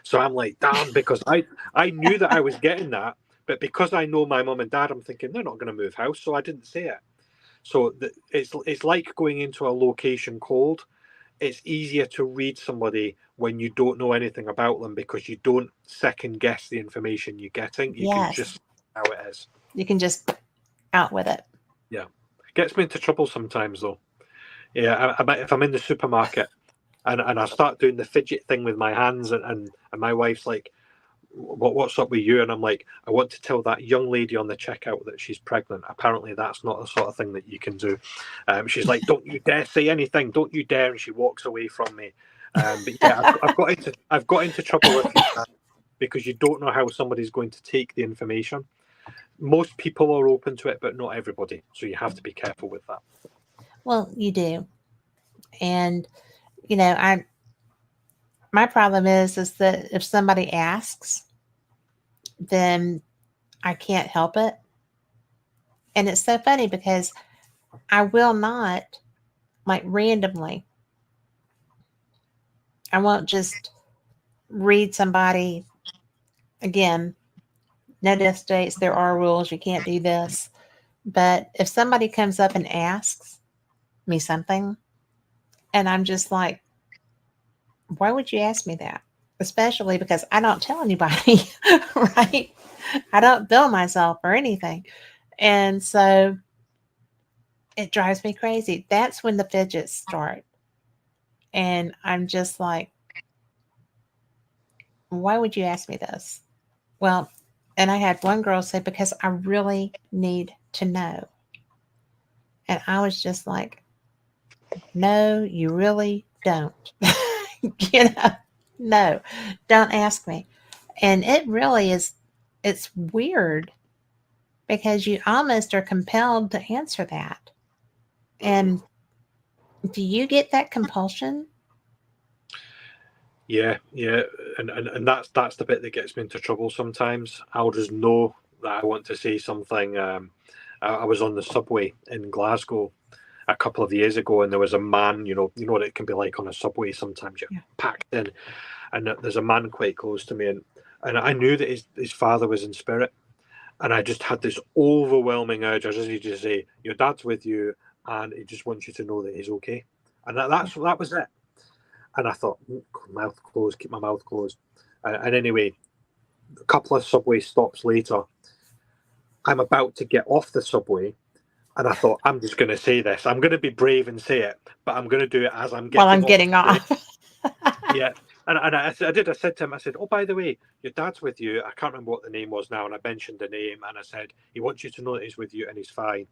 So I'm like, damn, because I knew that I was getting that, but because I know my mum and dad, I'm thinking they're not going to move house, so I didn't say it. So it's like going into a location cold. It's easier to read somebody when you don't know anything about them, because you don't second guess the information you're getting. You can just how it is. You can just out with it. Yeah, it gets me into trouble sometimes though. Yeah, if I'm in the supermarket and I start doing the fidget thing with my hands, and my wife's like, what's up with you? And I'm like, I want to tell that young lady on the checkout that she's pregnant. Apparently that's not the sort of thing that you can do. She's like, don't you dare say anything, don't you dare. And she walks away from me. But yeah, I've got into trouble with that, because you don't know how somebody's going to take the information. Most people are open to it, but not everybody. So you have to be careful with that. Well, you do. And, my problem is that if somebody asks, then I can't help it. And it's so funny because I will not, like, randomly, I won't just read somebody. Again, no death states, there are rules, you can't do this. But if somebody comes up and asks me something, and I'm just like, why would you ask me that? Especially because I don't tell anybody, right? I don't bill myself or anything. And so it drives me crazy. That's when the fidgets start. And I'm just like, why would you ask me this? Well, and I had one girl say, because I really need to know. And I was just like, no, you really don't. No, don't ask me. And it really is, it's weird because you almost are compelled to answer that. And do you get that compulsion? Yeah, and that's the bit that gets me into trouble sometimes. I'll just know that I want to say something. I was on the subway in Glasgow a couple of years ago, and there was a man. You know what it can be like on a subway. Sometimes you're packed in, and there's a man quite close to me, and I knew that his father was in spirit, and I just had this overwhelming urge. I just needed to say, "Your dad's with you, and he just wants you to know that he's okay." And that was it. And I thought, mouth closed, keep my mouth closed. And anyway, a couple of subway stops later, I'm about to get off the subway, and I thought, I'm just going to say this. I'm going to be brave and say it, but I'm going to do it as I'm getting While I'm getting off. Yeah. And I said to him, I said, oh, by the way, your dad's with you. I can't remember what the name was now. And I mentioned the name, and I said, he wants you to know that he's with you and he's fine.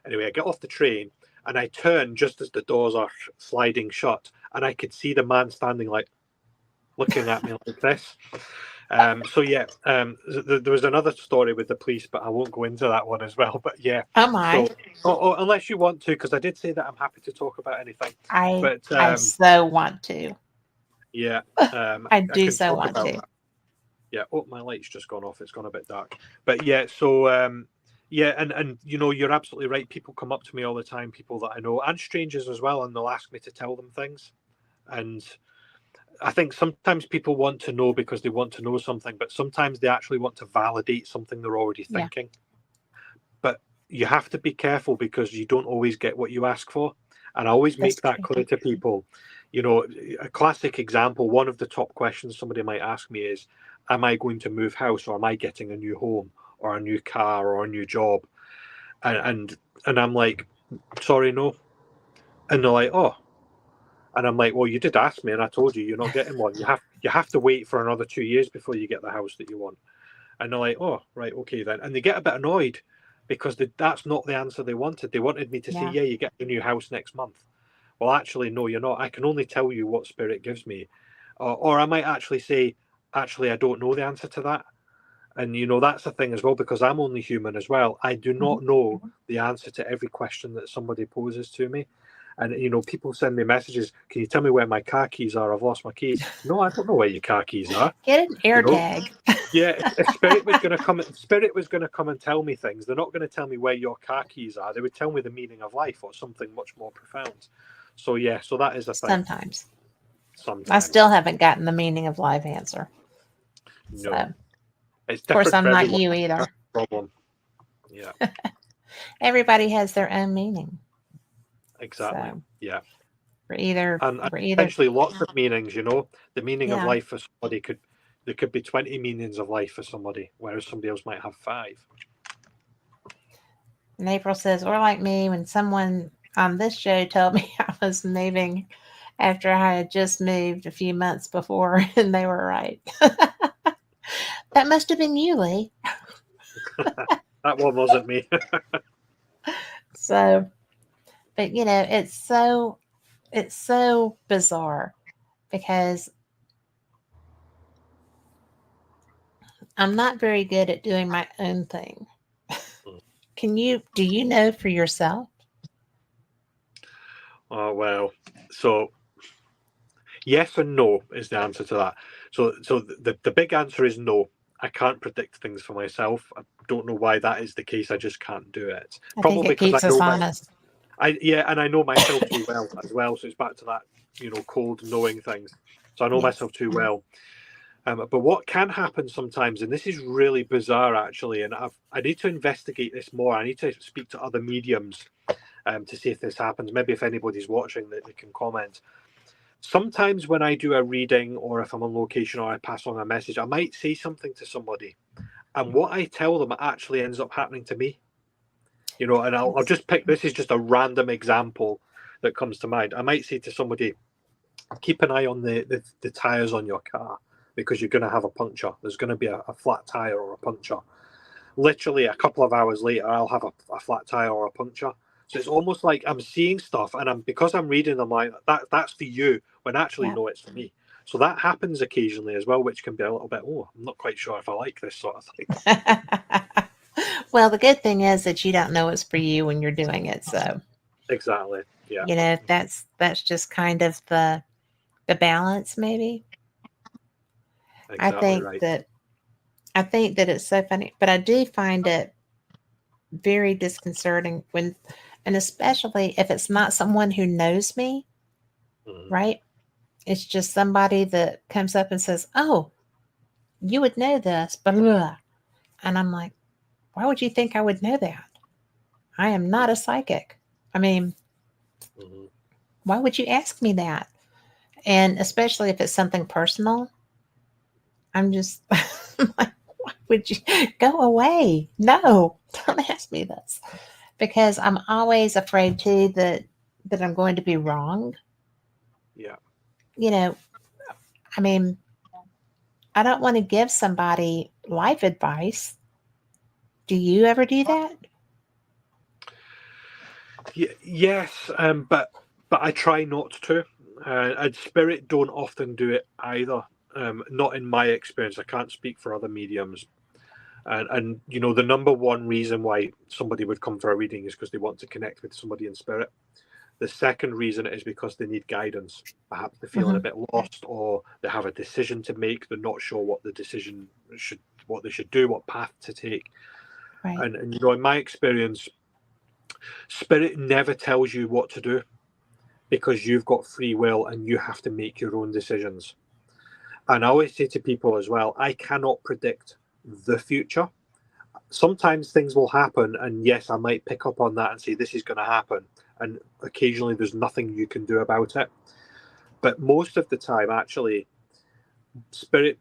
Anyway, I get off the train, and I turn just as the doors are sliding shut, and I could see the man standing like looking at me like this. So yeah, there was another story with the police, but I won't go into that one as well. But yeah, Oh my! So, unless you want to, because I did say that I'm happy to talk about anything. I so want to. Yeah, I do so want to. That. Yeah. Oh, my light's just gone off. It's gone a bit dark. But yeah, so yeah, and you're absolutely right. People come up to me all the time, people that I know, and strangers as well, and they'll ask me to tell them things. And I think sometimes people want to know because they want to know something, but sometimes they actually want to validate something they're already thinking. Yeah. But you have to be careful, because you don't always get what you ask for. And I always That's make that true. clear to people. You know, a classic example, one of the top questions somebody might ask me is, am I going to move house, or am I getting a new home or a new car or a new job? And I'm like, sorry, no. And they're like, oh. And I'm like, well, you did ask me, and I told you you're not getting one. You have to wait for another 2 years before you get the house that you want. And they're like, oh, right, okay then. And they get a bit annoyed because that's not the answer they wanted. They wanted me to say, yeah, you get a new house next month. Well, actually, no, you're not. I can only tell you what spirit gives me. Or I might actually say, actually, I don't know the answer to that. And, you know, that's the thing as well, because I'm only human as well. I do not know the answer to every question that somebody poses to me. And, you know, people send me messages, can you tell me where my car keys are? I've lost my keys. No, I don't know where your car keys are. Get an air You know? tag. Yeah, if spirit was going to come and tell me things, they're not going to tell me where your car keys are. They would tell me the meaning of life or something much more profound. So yeah, so that is a thing. Sometimes. Sometimes. I still haven't gotten the meaning of life answer. No. So, It's of course, I'm for not everyone. you either. That's the problem. Yeah. Everybody has their own meaning. Exactly. So, Yeah. we're either Potentially lots of meanings, you know. The meaning of Yeah. life for somebody there could be 20 meanings of life for somebody, whereas somebody else might have 5. And April says, or like me, when someone on this show told me I was moving after I had just moved a few months before, and they were right. That must have been you, Lee. That one wasn't me. So, but you know, it's so bizarre because I'm not very good at doing my own thing. Do you know for yourself? Oh, well. So yes and no is the answer to that. So the big answer is no. I can't predict things for myself. I don't know why that is the case. I just can't do it. I Probably think it because I keeps us know honest. and I know myself too well as well. So it's back to that, you know, cold knowing things. So I know Yes. myself too well. But what can happen sometimes, and this is really bizarre actually, and I need to investigate this more. I need to speak to other mediums to see if this happens. Maybe if anybody's watching, that they can comment. Sometimes when I do a reading, or if I'm on location, or I pass on a message, I might say something to somebody, and what I tell them actually ends up happening to me. You know, and I'll just pick. This is just a random example that comes to mind. I might say to somebody, keep an eye on the tires on your car, because you're going to have a puncture. There's going to be a flat tire or a puncture. Literally a couple of hours later, I'll have a flat tire or a puncture. So it's almost like I'm seeing stuff, and because I'm reading them, like that's for you, when actually no, it's for me. So that happens occasionally as well, which can be a little bit, I'm not quite sure if I like this sort of thing. Well, the good thing is that you don't know it's for you when you're doing it. So exactly, yeah. You know, that's just kind of the balance, maybe. Exactly right. I think that it's so funny, but I do find it very disconcerting and especially if it's not someone who knows me, right? It's just somebody that comes up and says, "Oh, you would know this," blah, blah, blah. And I'm like, "Why would you think I would know that? I am not a psychic. I mean, why would you ask me that?" And especially if it's something personal, I'm just like, why would you go away? No, don't ask me this. Because I'm always afraid too that I'm going to be wrong. Yeah. You know, I mean, I don't want to give somebody life advice. Do you ever do that? Yes, but I try not to. And spirit don't often do it either. Not in my experience. I can't speak for other mediums. And you know, the number one reason why somebody would come for a reading is because they want to connect with somebody in spirit. The second reason is because they need guidance. Perhaps they're feeling a bit lost, or they have a decision to make. They're not sure what the decision what they should do, what path to take. Right. And you know, in my experience, spirit never tells you what to do, because you've got free will and you have to make your own decisions. And I always say to people as well, I cannot predict the future. Sometimes things will happen, and yes, I might pick up on that and say this is going to happen, and occasionally there's nothing you can do about it. But most of the time, actually, spirit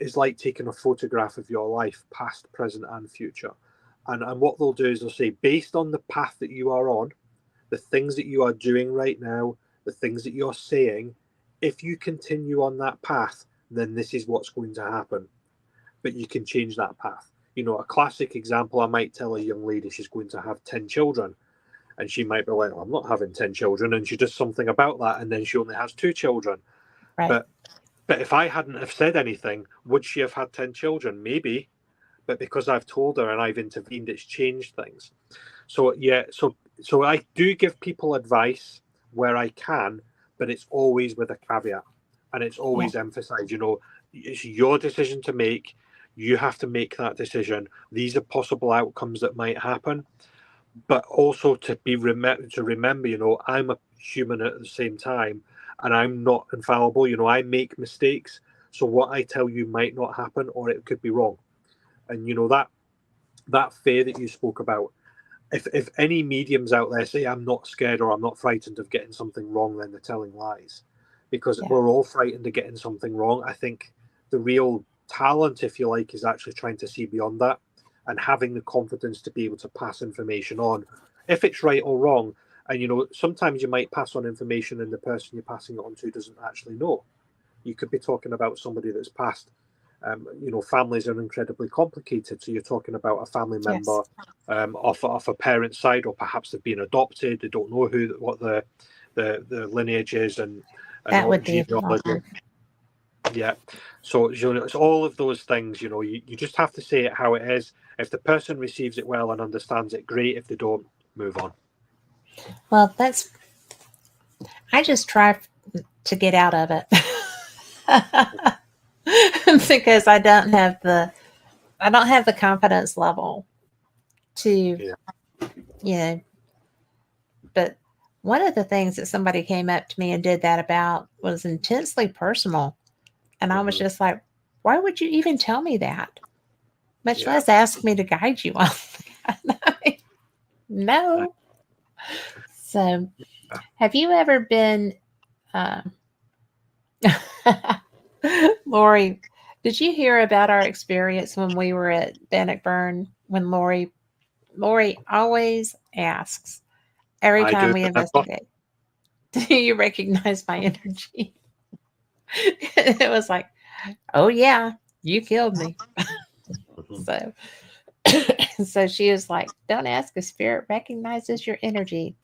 is like taking a photograph of your life, past, present, and future. And what they'll do is they'll say, based on the path that you are on, the things that you are doing right now, the things that you're saying, if you continue on that path, then this is what's going to happen. But you can change that path. You know, a classic example, I might tell a young lady she's going to have 10 children. And she might be like, I'm not having 10 children. And she does something about that. And then she only has 2 children. Right. But if I hadn't have said anything, would she have had 10 children? Maybe. But because I've told her and I've intervened, it's changed things. So, yeah, so I do give people advice where I can, but it's always with a caveat. And it's always emphasized, you know, it's your decision to make. You have to make that decision. These are possible outcomes that might happen. But also to remember, you know, I'm a human at the same time, and I'm not infallible. You know, I make mistakes. So what I tell you might not happen, or it could be wrong. And you know, that fear that you spoke about, if any mediums out there say I'm not scared or I'm not frightened of getting something wrong, then they're telling lies, because we're all frightened of getting something wrong. I think the real talent, if you like, is actually trying to see beyond that and having the confidence to be able to pass information on, if it's right or wrong. And you know, sometimes you might pass on information and the person you're passing it on to doesn't actually know. You could be talking about somebody that's passed. You know, families are incredibly complicated. So you're talking about a family member off a parent's side, or perhaps they've been adopted. They don't know what the lineage is, and That would be genealogy. Yeah. So you know, it's all of those things. You know, you just have to say it how it is. If the person receives it well and understands it, great. If they don't, move on. Well, I just try to get out of it. Because I don't have the confidence level to, you know. But one of the things that somebody came up to me and did that about was intensely personal, and I was just like, why would you even tell me that? Much less ask me to guide you on that. No. So, have you ever been, Lori? Did you hear about our experience when we were at Bannockburn? When Lori always asks every time we investigate, do you recognize my energy? It was like, oh yeah, you killed me. So, so she was like, don't ask if spirit recognizes your energy.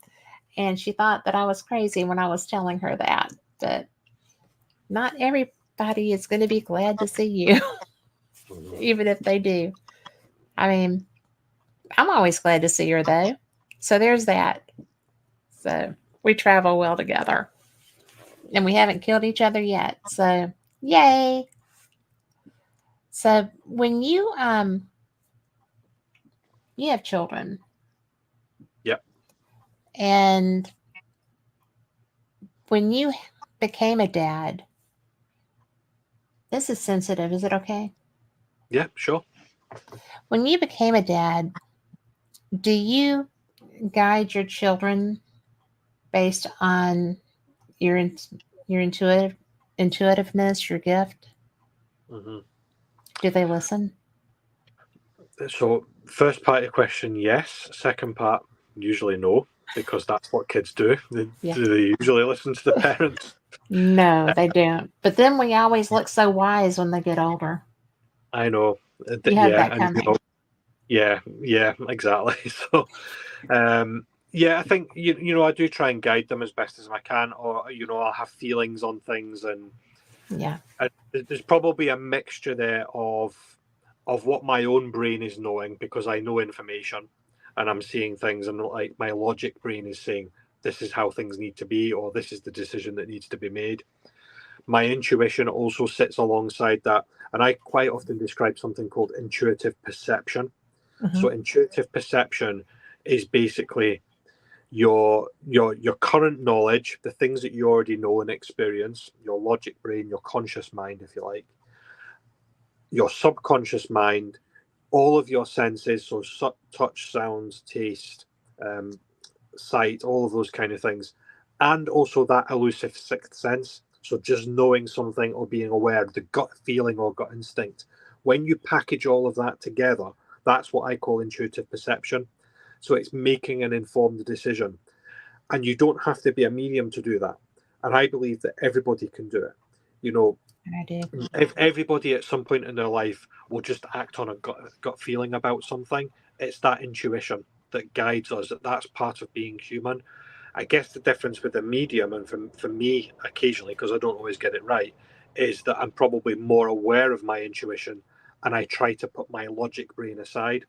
And she thought that I was crazy when I was telling her that. But not everybody is going to be glad to see you, even if they do. I mean, I'm always glad to see her, though. So there's that. So we travel well together. And we haven't killed each other yet. So, yay. So when you have children. Yep. And when you became a dad, this is sensitive. Is it okay? Yeah, sure. When you became a dad, do you guide your children based on your intuitiveness, your gift? Mm-hmm. Do they listen? So, first part of the question, yes. Second part, usually no, because that's what kids do. Do they usually listen to the parents? No, they don't. But then we always look so wise when they get older. I know. You have that coming. You know, yeah, exactly. So, I think you know, I do try and guide them as best as I can, or you know, I'll have feelings on things, and there's probably a mixture there of what my own brain is knowing, because I know information and I'm seeing things, and like my logic brain is saying this is how things need to be, or this is the decision that needs to be made. My intuition also sits alongside that, and I quite often describe something called intuitive perception. So intuitive perception is basically your current knowledge, the things that you already know and experience, your logic brain, your conscious mind, if you like, your subconscious mind, all of your senses, so touch, sounds, taste, sight, all of those kind of things, and also that elusive sixth sense. So just knowing something or being aware, the gut feeling or gut instinct. When you package all of that together, that's what I call intuitive perception. So it's making an informed decision. And you don't have to be a medium to do that. And I believe that everybody can do it. You know, I do. if everybody at some point in their life will just act on a gut feeling about something. It's that intuition that guides us. That's part of being human. I guess the difference with the medium, and for me occasionally, because I don't always get it right, is that I'm probably more aware of my intuition and I try to put my logic brain aside.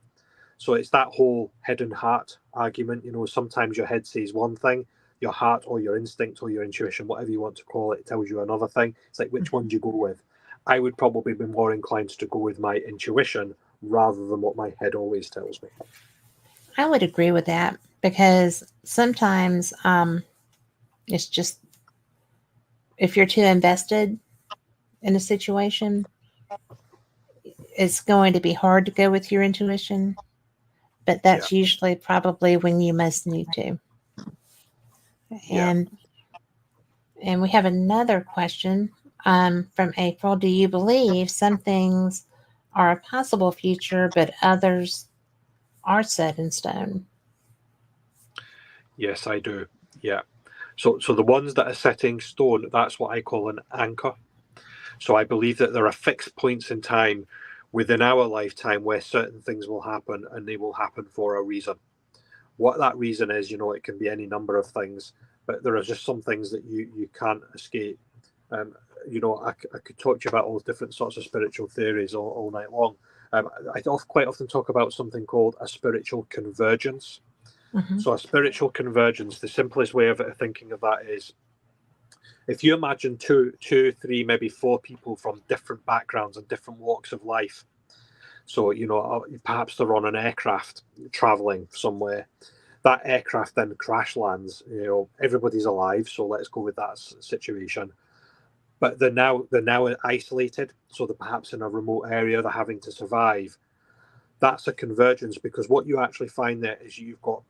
So it's that whole head and heart argument. You know, sometimes your head says one thing, your heart or your instinct or your intuition, whatever you want to call it, tells you another thing. It's like, which one do you go with? I would probably be more inclined to go with my intuition rather than what my head always tells me. I would agree with that, because sometimes it's just, if you're too invested in a situation, it's going to be hard to go with your intuition. But that's usually probably when you most need to. And we have another question from April. Do you believe some things are a possible future, but others are set in stone? Yes, I do. Yeah. So the ones that are set in stone, that's what I call an anchor. So I believe that there are fixed points in time within our lifetime where certain things will happen, and they will happen for a reason. What that reason is, you know, it can be any number of things, but there are just some things that you can't escape. You know, I could talk to you about all different sorts of spiritual theories all night long. I quite often talk about something called a spiritual convergence. Mm-hmm. So a spiritual convergence, the simplest way of thinking of that is, if you imagine two, three, maybe four people from different backgrounds and different walks of life. So, you know, perhaps they're on an aircraft traveling somewhere. That aircraft then crash lands. You know, everybody's alive, so let's go with that situation. But they're now isolated, so they're perhaps in a remote area. They're having to survive. That's a convergence, because what you actually find there is you've got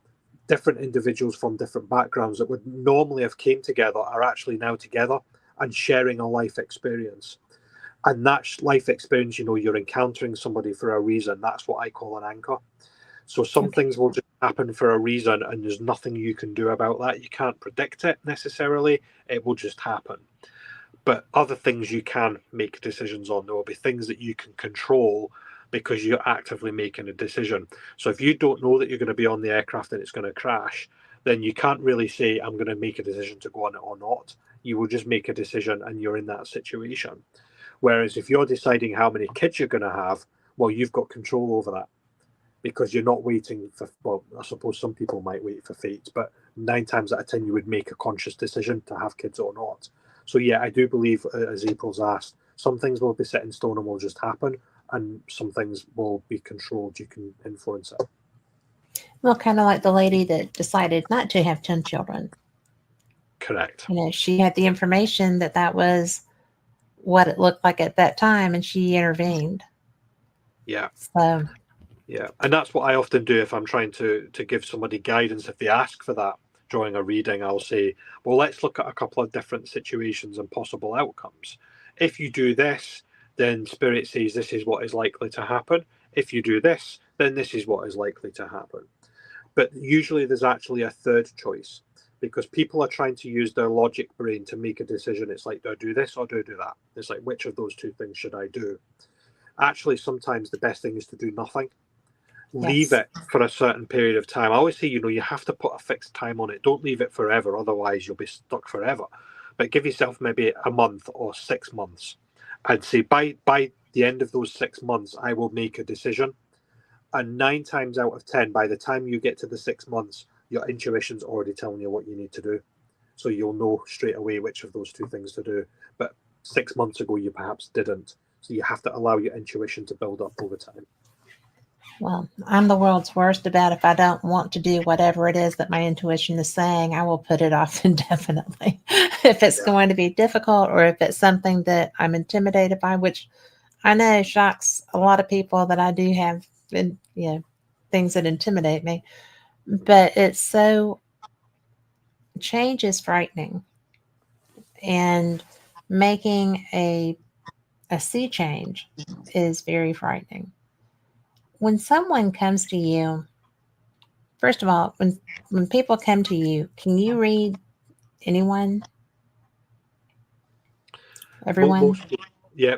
different individuals from different backgrounds that would normally have came together are actually now together and sharing a life experience. And that life experience, you know, you're encountering somebody for a reason. That's what I call an anchor. So some things will just happen for a reason, and there's nothing you can do about that. You can't predict it necessarily. It will just happen. But other things you can make decisions on. There will be things that you can control because you're actively making a decision. So if you don't know that you're going to be on the aircraft and it's going to crash, then you can't really say, I'm going to make a decision to go on it or not. You will just make a decision and you're in that situation. Whereas if you're deciding how many kids you're going to have, well, you've got control over that, because you're not waiting for, well, I suppose some people might wait for fate, but 9 times out of 10, you would make a conscious decision to have kids or not. So yeah, I do believe, as April's asked, some things will be set in stone and will just happen, and some things will be controlled. You can influence it. Well, kind of like the lady that decided not to have 10 children. Correct. You know, she had the information that was what it looked like at that time, and she intervened. Yeah. So. Yeah, and that's what I often do if I'm trying to give somebody guidance. If they ask for that during a reading, I'll say, well, let's look at a couple of different situations and possible outcomes. If you do this, then Spirit says this is what is likely to happen. If you do this, then this is what is likely to happen. But usually there's actually a third choice, because people are trying to use their logic brain to make a decision. It's like, do I do this or do I do that? It's like, which of those two things should I do? Actually, sometimes the best thing is to do nothing. Leave it for a certain period of time. I always say, you know, you have to put a fixed time on it. Don't leave it forever, otherwise you'll be stuck forever. But give yourself maybe a month or 6 months. I'd say by the end of those 6 months, I will make a decision. And 9 times out of 10, by the time you get to the 6 months, your intuition's already telling you what you need to do. So you'll know straight away which of those two things to do. But 6 months ago, you perhaps didn't. So you have to allow your intuition to build up over time. Well, I'm the world's worst about, if I don't want to do whatever it is that my intuition is saying, I will put it off indefinitely. If it's going to be difficult, or if it's something that I'm intimidated by, which I know shocks a lot of people, that I do have, things that intimidate me. But it's so change is frightening, and making a sea change is very frightening. When someone comes to you, first of all, when people come to you, can you read anyone? Everyone?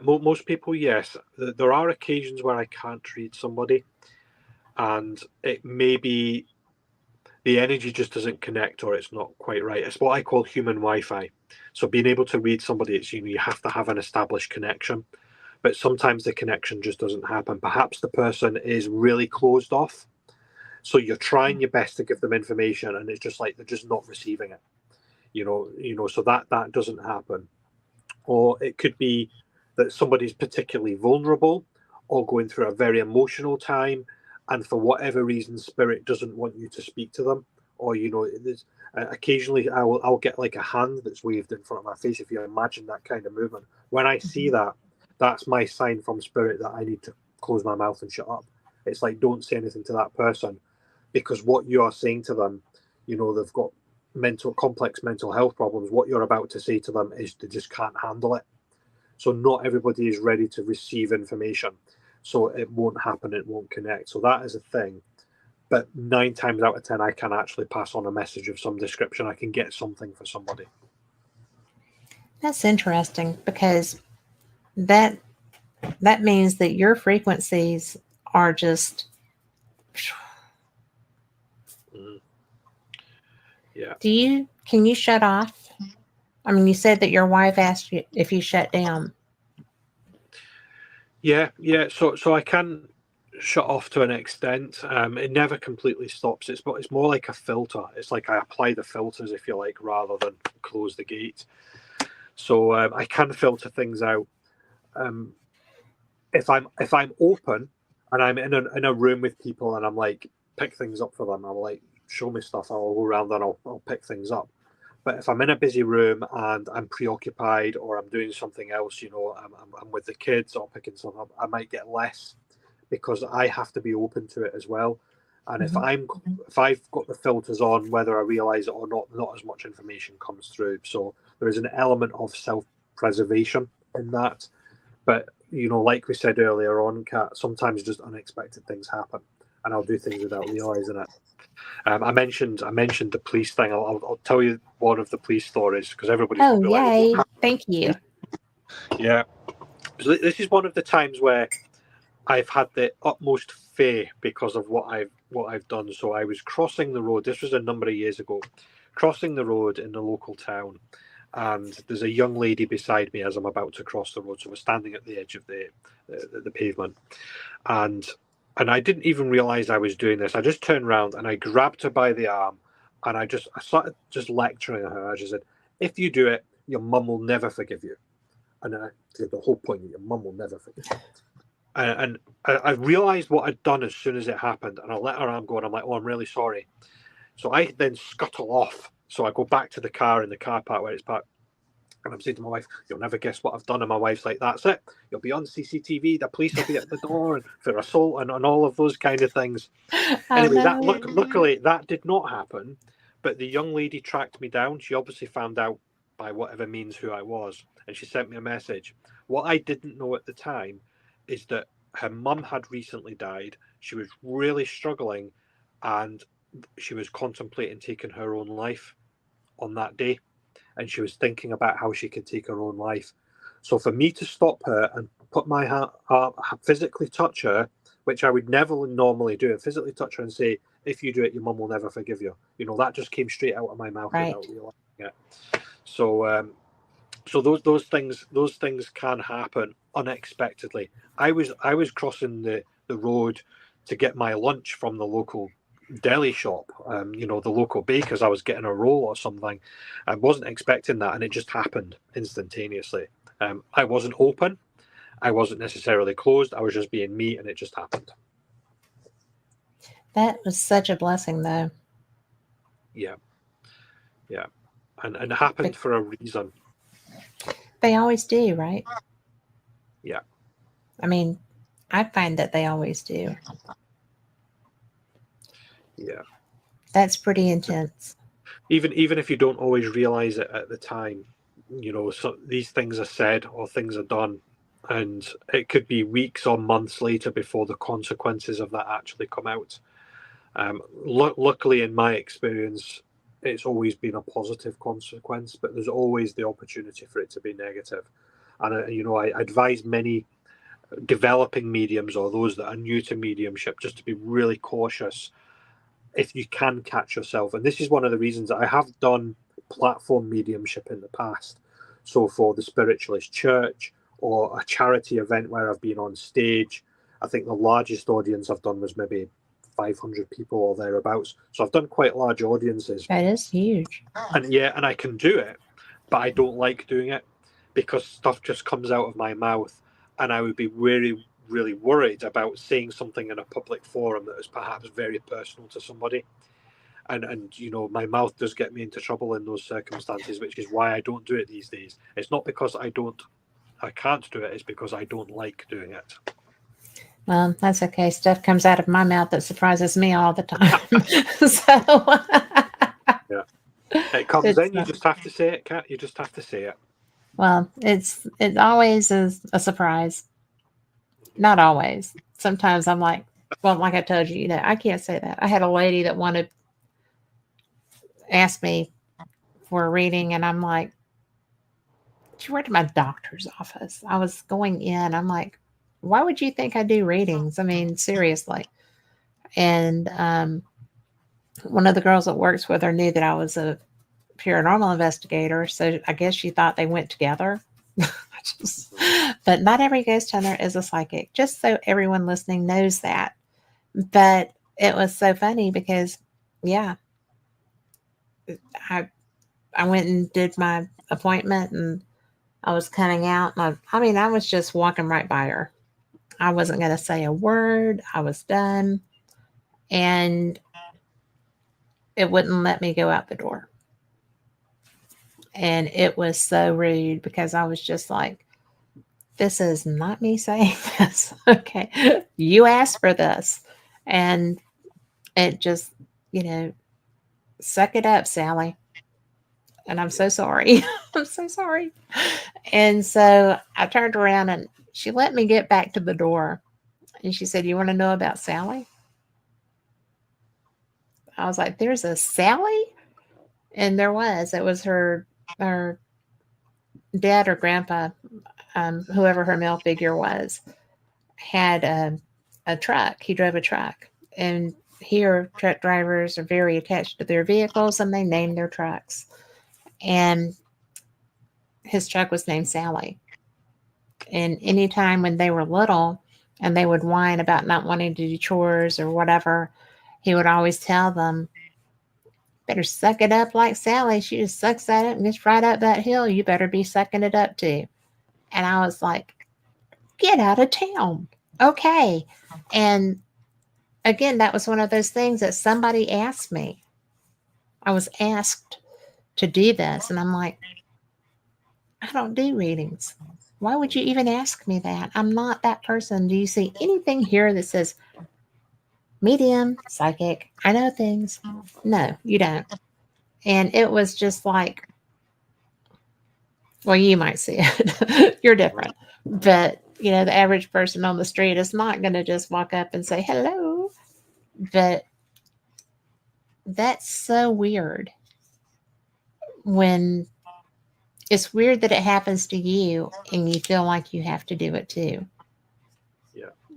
Most people, yes. There are occasions where I can't read somebody, and it may be the energy just doesn't connect, or it's not quite right. It's what I call human Wi-Fi. So being able to read somebody, it's you have to have an established connection, but sometimes the connection just doesn't happen. Perhaps the person is really closed off, so you're trying your best to give them information, and it's just like they're just not receiving it. So that doesn't happen. Or it could be that somebody's particularly vulnerable or going through a very emotional time, and for whatever reason spirit doesn't want you to speak to them. Or there's occasionally I'll get like a hand that's waved in front of my face. If you imagine that kind of movement, when I see that, that's my sign from spirit that I need to close my mouth and shut up. It's like, don't say anything to that person, because what you are saying to them, they've got complex mental health problems. What you're about to say to them is they just can't handle it. So not everybody is ready to receive information, so it won't happen, it won't connect. So that is a thing. But 9 times out of 10 I can actually pass on a message of some description. I can get something for somebody. That's interesting, because that means that your frequencies are just Yeah. Can you shut off? I mean, you said that your wife asked you if you shut down. Yeah. So I can shut off to an extent. It never completely stops. It's more like a filter. It's like I apply the filters, if you like, rather than close the gate. So I can filter things out. If I'm open and I'm in a room with people and I'm like, pick things up for them, I'm like, show me stuff, I'll go around and I'll pick things up. But if I'm in a busy room and I'm preoccupied or I'm doing something else, I'm with the kids or picking something up, I might get less, because I have to be open to it as well. And if I've got the filters on, whether I realize it or not as much information comes through. So there is an element of self-preservation in that. But like we said earlier on, Kat, sometimes just unexpected things happen, and I'll do things without realizing it. I mentioned the police thing. I'll tell you one of the police stories, because everybody's Oh, yay! Thank you. Yeah, so this is one of the times where I've had the utmost fear because of what I've done. So I was crossing the road. This was a number of years ago, crossing the road in the local town, and there's a young lady beside me as I'm about to cross the road. So we're standing at the edge of the pavement, and I didn't even realize I was doing this. I just turned around and I grabbed her by the arm, and I started just lecturing her. I just said, "If you do it, your mum will never forgive you." And I said, the whole point, your mum will never forgive you. And I realized what I'd done as soon as it happened, and I let her arm go, and I'm like, "Oh, I'm really sorry." So I then scuttle off. So I go back to the car in the car park where it's parked, and I'm saying to my wife, "You'll never guess what I've done." And my wife's like, "That's it. You'll be on CCTV. The police will be at the door and for assault and all of those kind of things." Anyway, luckily that did not happen. But the young lady tracked me down. She obviously found out by whatever means who I was, and she sent me a message. What I didn't know at the time is that her mum had recently died. She was really struggling, and she was contemplating taking her own life on that day. And she was thinking about how she could take her own life. So for me to stop her and put my hand, physically touch her, which I would never normally do, physically touch her and say, "If you do it, your mum will never forgive you." That just came straight out of my mouth without realizing it. So those things can happen unexpectedly. I was crossing the road to get my lunch from the local deli shop, the local bakers. I was getting a roll or something. I wasn't expecting that, and it just happened instantaneously. I wasn't open. I wasn't necessarily closed. I was just being me, and it just happened. That was such a blessing, though. Yeah. And it happened for a reason. They always do, right? Yeah. I mean, I find that they always do. Yeah. That's pretty intense. even if you don't always realize it at the time, so these things are said or things are done, and it could be weeks or months later before the consequences of that actually come out. Luckily, in my experience, it's always been a positive consequence, but there's always the opportunity for it to be negative. And I advise many developing mediums or those that are new to mediumship just to be really cautious if you can catch yourself. And this is one of the reasons I have done platform mediumship in the past. So for the Spiritualist Church or a charity event where I've been on stage, I think the largest audience I've done was maybe 500 people or thereabouts. So I've done quite large audiences. That is huge. And I can do it, but I don't like doing it because stuff just comes out of my mouth, and I would be really, really worried about saying something in a public forum that is perhaps very personal to somebody. And my mouth does get me into trouble in those circumstances, which is why I don't do it these days. It's not because I can't do it, it's because I don't like doing it. Well, that's okay. Stuff comes out of my mouth that surprises me all the time. So yeah, it comes in. You just have to say it, Kat. You just have to say it. Well, it always is a surprise. Not always. Sometimes I'm like, well, like I told you, I can't say that. I had a lady that asked me for a reading, and I'm like, she worked at my doctor's office. I was going in. I'm like, why would you think I do readings? I mean, seriously. And one of the girls that works with her knew that I was a paranormal investigator, so I guess she thought they went together. But not every ghost hunter is a psychic, just so everyone listening knows that. But it was so funny because, yeah, I went and did my appointment, and I was coming out, and I was just walking right by her. I wasn't going to say a word. I was done, and it wouldn't let me go out the door. And it was so rude because I was just like, this is not me saying this. Okay. You asked for this. And it just, suck it up, Sally. And I'm so sorry. I'm so sorry. And so I turned around, and she let me get back to the door. And she said, you want to know about Sally? I was like, there's a Sally? And there was. It was her dad or grandpa, whoever her male figure was, had a truck. He drove a truck. And here, truck drivers are very attached to their vehicles, and they name their trucks. And his truck was named Sally. And anytime when they were little and they would whine about not wanting to do chores or whatever, he would always tell them, better suck it up like Sally. She just sucks that up and gets right up that hill. You better be sucking it up too. And I was like, get out of town. Okay. And again, that was one of those things that somebody asked me. I was asked to do this. And I'm like, I don't do readings. Why would you even ask me that? I'm not that person. Do you see anything here that says medium, psychic, I know things? No, you don't. And it was just like, well, you might see it. You're different. But, the average person on the street is not going to just walk up and say, hello. But that's so weird. When it's weird that it happens to you and you feel like you have to do it too.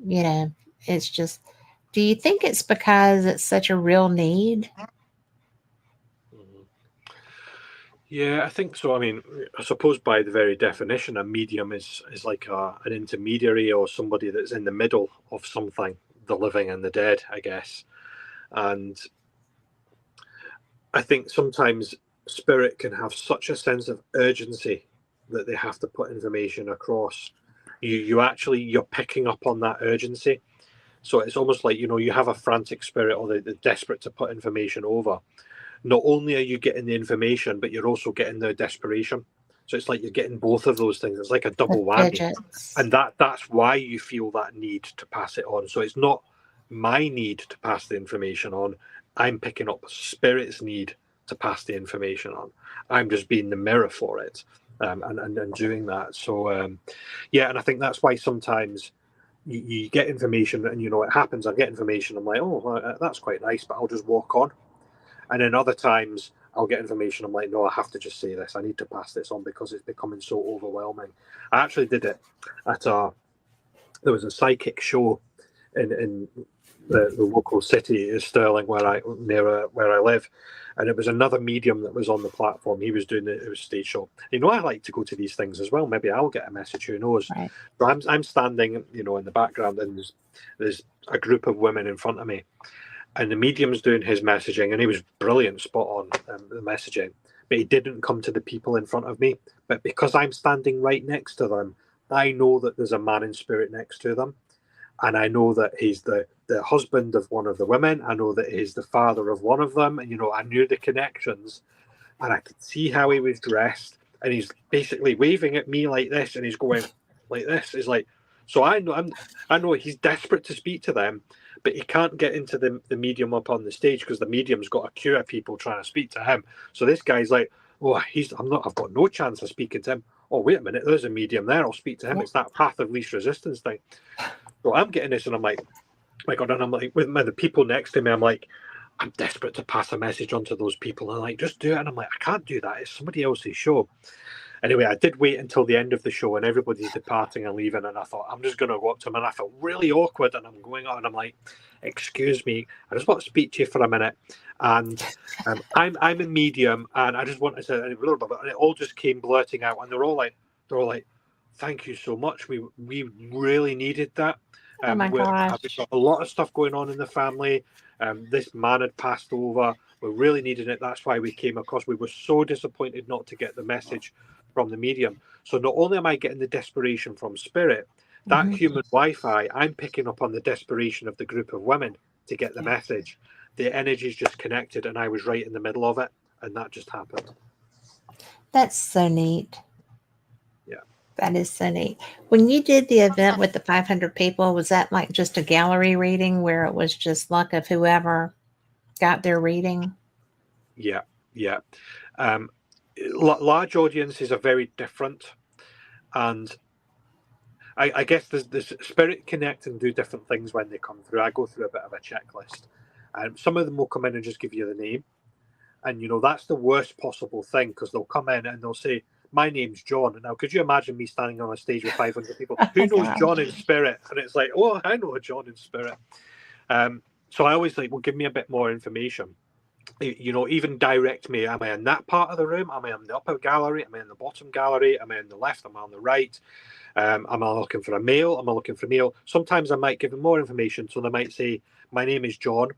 Yeah. It's just, do you think it's because it's such a real need? Yeah, I think so. I mean, I suppose by the very definition, a medium is like an intermediary or somebody that's in the middle of something, the living and the dead, I guess. And I think sometimes spirit can have such a sense of urgency that they have to put information across. You're picking up on that urgency. So it's almost like, you have a frantic spirit, or they're desperate to put information over. Not only are you getting the information, but you're also getting their desperation. So it's like you're getting both of those things. It's like a double whammy. And that's why you feel that need to pass it on. So it's not my need to pass the information on. I'm picking up spirit's need to pass the information on. I'm just being the mirror for it, and doing that. So yeah, and I think that's why sometimes you get information, and it happens. I get information, I'm like, oh, well, that's quite nice, but I'll just walk on. And then other times I'll get information, I'm like, no, I have to just say this. I need to pass this on because it's becoming so overwhelming. I actually did it at there was a psychic show in the local city, Stirling, near where I live, and it was another medium that was on the platform. He was doing it was a stage show. I like to go to these things as well. Maybe I'll get a message. Who knows? Right. But I'm standing, in the background, and there's a group of women in front of me, and the medium's doing his messaging, and he was brilliant, spot on the messaging. But he didn't come to the people in front of me. But because I'm standing right next to them, I know that there's a man in spirit next to them. And I know that he's the husband of one of the women. I know that he's the father of one of them. And, I knew the connections. And I could see how he was dressed. And he's basically waving at me like this. And he's going like this. He's like, so I know he's desperate to speak to them. But he can't get into the medium up on the stage because the medium's got a queue of people trying to speak to him. So this guy's like, oh, I've got no chance of speaking to him. Oh, wait a minute, there's a medium there. I'll speak to him. It's that path of least resistance thing. So I'm getting this, and I'm like, my God, and I'm like, with the people next to me, I'm like, I'm desperate to pass a message on to those people. And I'm like, just do it. And I'm like, I can't do that. It's somebody else's show. Anyway, I did wait until the end of the show, and everybody's departing and leaving, and I thought, I'm just going to go up to him, and I felt really awkward, and I'm going on, and I'm like, excuse me, I just want to speak to you for a minute, and I'm a medium, and I just want to say, and it all just came blurting out, and they're all like, thank you so much, we really needed that. Oh my gosh. We've got a lot of stuff going on in the family. This man had passed over. We really needed it. That's why we came across. We were so disappointed not to get the message from the medium. So not only am I getting the desperation from spirit, that human Wi-Fi, I'm picking up on the desperation of the group of women to get the message. The energy's just connected, and I was right in the middle of it, and that just happened. That's so neat. Yeah. That is so neat. When you did the event with the 500 people, was that like just a gallery reading where it was just luck of whoever got their reading? Yeah. Large audiences are very different, and I guess there's spirit connect and do different things when they come through. I go through a bit of a checklist, and some of them will come in and just give you the name, and that's the worst possible thing, because they'll come in and they'll say, my name's John. Now, could you imagine me standing on a stage with 500 people? Who knows John in spirit? And it's like, oh, I know a John in spirit. So I always like, well, give me a bit more information. Even direct me. Am I in that part of the room? Am I in the upper gallery? Am I in the bottom gallery? Am I on the left? Am I on the right? Am I looking for a male? Am I looking for a male? Sometimes I might give them more information. So they might say, my name is John,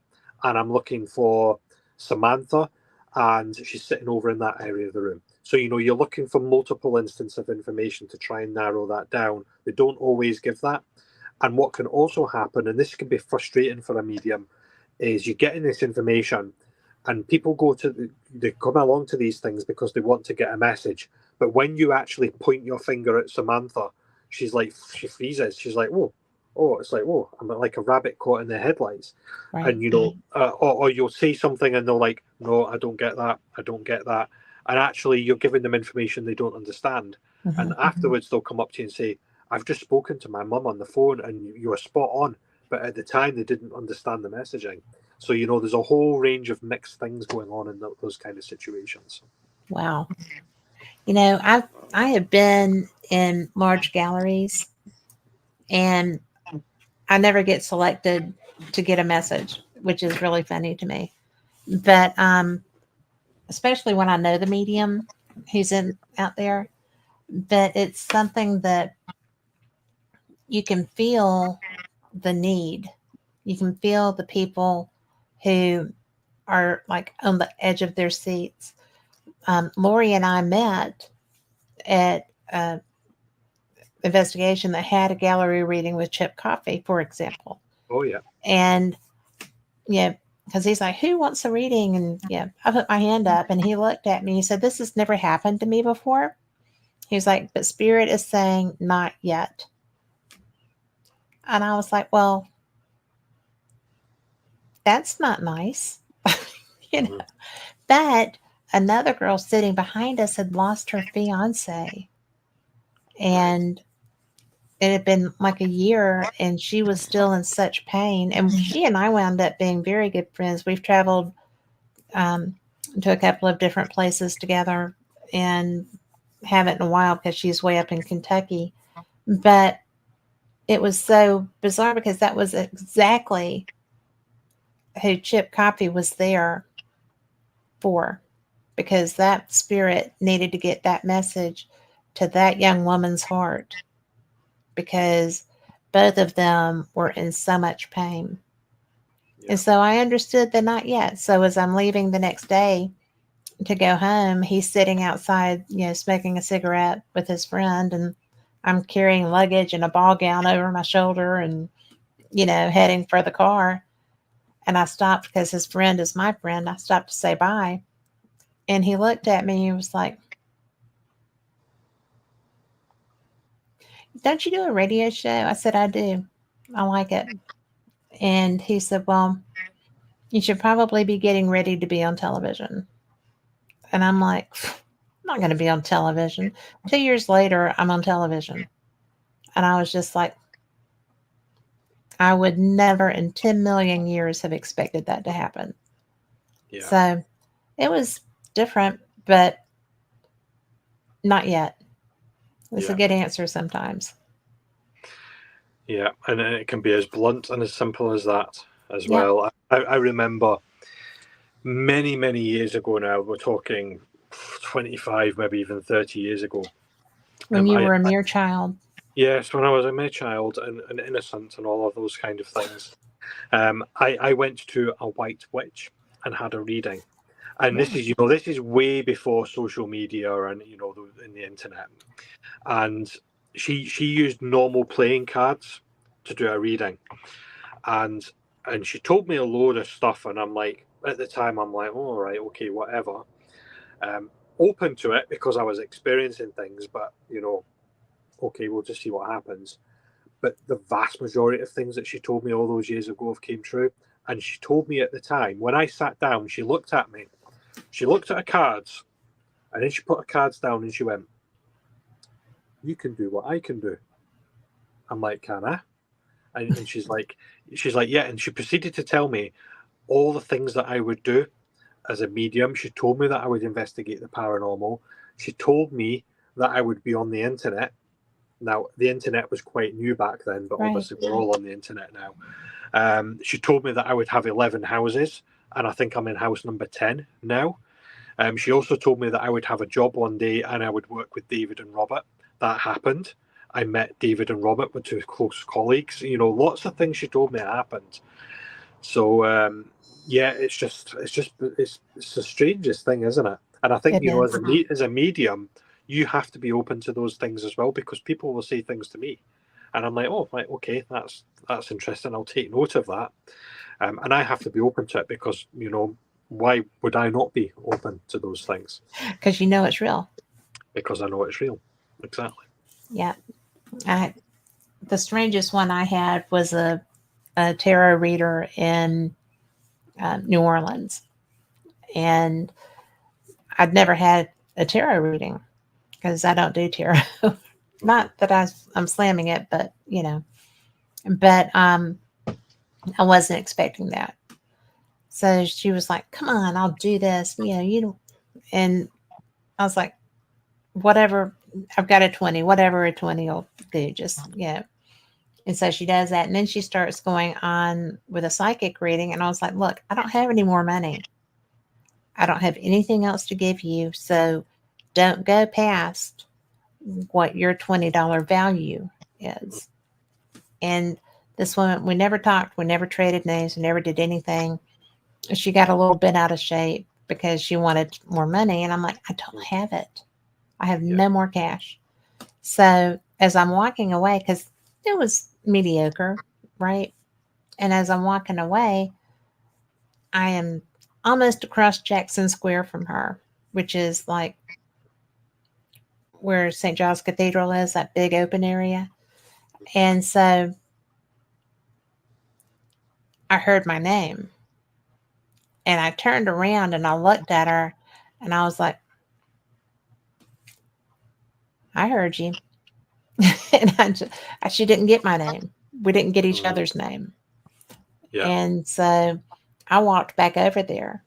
and I'm looking for Samantha, and she's sitting over in that area of the room. So, you're looking for multiple instances of information to try and narrow that down. They don't always give that. And what can also happen, and this can be frustrating for a medium, is you're getting this information, and people they come along to these things because they want to get a message. But when you actually point your finger at Samantha, she freezes. She's like, oh, it's like, oh, I'm like a rabbit caught in the headlights. Right. And, or you'll say something and they're like, no, I don't get that. I don't get that. And actually you're giving them information they don't understand. And afterwards they'll come up to you and say, I've just spoken to my mum on the phone and you were spot on. But at the time they didn't understand the messaging. So, there's a whole range of mixed things going on in those kind of situations. Wow. I have been in large galleries, and I never get selected to get a message, which is really funny to me. But especially when I know the medium who's out there, but it's something that you can feel the need. You can feel the people who are like on the edge of their seats. Lori and I met at an investigation that had a gallery reading with Chip Coffey, for example. Oh, yeah. And, because he's like, who wants a reading? And I put my hand up, and he looked at me. He said, this has never happened to me before. He was like, but Spirit is saying not yet. And I was like, well, that's not nice. But another girl sitting behind us had lost her fiance, and it had been like a year, and she was still in such pain. And she and I wound up being very good friends. We've traveled um, to a couple of different places together, and haven't in a while because she's way up in Kentucky. But it was so bizarre because that was exactly who Chip Coffey was there for, because that spirit needed to get that message to that young woman's heart, because both of them were in so much pain. Yeah. And so I understood the not yet. So as I'm leaving the next day to go home, he's sitting outside, smoking a cigarette with his friend, and I'm carrying luggage and a ball gown over my shoulder and, heading for the car. And I stopped because his friend is my friend. I stopped to say bye. And he looked at me and was like, "Don't you do a radio show?" I said, "I do. I like it." And he said, "Well, you should probably be getting ready to be on television." And I'm like, "I'm not going to be on television." 2 years later, I'm on television. And I was just like, I would never in 10 million years have expected that to happen. Yeah. So it was different, but not yet. It's a good answer sometimes. Yeah, and it can be as blunt and as simple as that as well. I remember many, many years ago now, we're talking 25, maybe even 30 years ago. When you were a mere child. Yes, when I was a mere child and innocent and all of those kind of things. I went to a white witch and had a reading. And this is way before social media and, in the internet. And she used normal playing cards to do a reading. And she told me a load of stuff, and I'm like, at the time, I'm like, oh, all right, okay, whatever. Open to it because I was experiencing things, but, okay, we'll just see what happens. But the vast majority of things that she told me all those years ago have came true. And she told me at the time, when I sat down, she looked at me, she looked at her cards, and then she put her cards down and she went, "You can do what I can do." I'm like, "Can I?" And she's like, "Yeah." And she proceeded to tell me all the things that I would do as a medium. She told me that I would investigate the paranormal. She told me that I would be on the internet. Now, the internet was quite new back then, but obviously we're all on the internet now. She told me that I would have 11 houses, and I think I'm in house number 10 now. She also told me that I would have a job one day and I would work with David and Robert. That happened. I met David and Robert, were two close colleagues. Lots of things she told me happened. So, it's the strangest thing, isn't it? And I think, as a medium, you have to be open to those things as well, because people will say things to me. And I'm like, oh, right, okay, that's interesting. I'll take note of that. And I have to be open to it because, why would I not be open to those things? Because you know it's real. Because I know it's real. Exactly. Yeah. The strangest one I had was a tarot reader in New Orleans. And I'd never had a tarot reading because I don't do tarot. Not that I'm slamming it, but, But I wasn't expecting that. So she was like, "Come on, I'll do this." And I was like, "Whatever, I've got a 20, whatever a 20 will do, just, And so she does that. And then she starts going on with a psychic reading. And I was like, "Look, I don't have any more money. I don't have anything else to give you. So don't go past what your $20 value is." And this woman, we never talked, we never traded names, we never did anything. She got a little bit out of shape because she wanted more money. And I'm like, "I don't have it. I have no more cash." So as I'm walking away, because it was mediocre, right? And as I'm walking away, I am almost across Jackson Square from her, which is like where St. Giles Cathedral is, that big open area. And so I heard my name. And I turned around and I looked at her and I was like, I heard you. And she didn't get my name. We didn't get each other's name. Yeah. And so I walked back over there.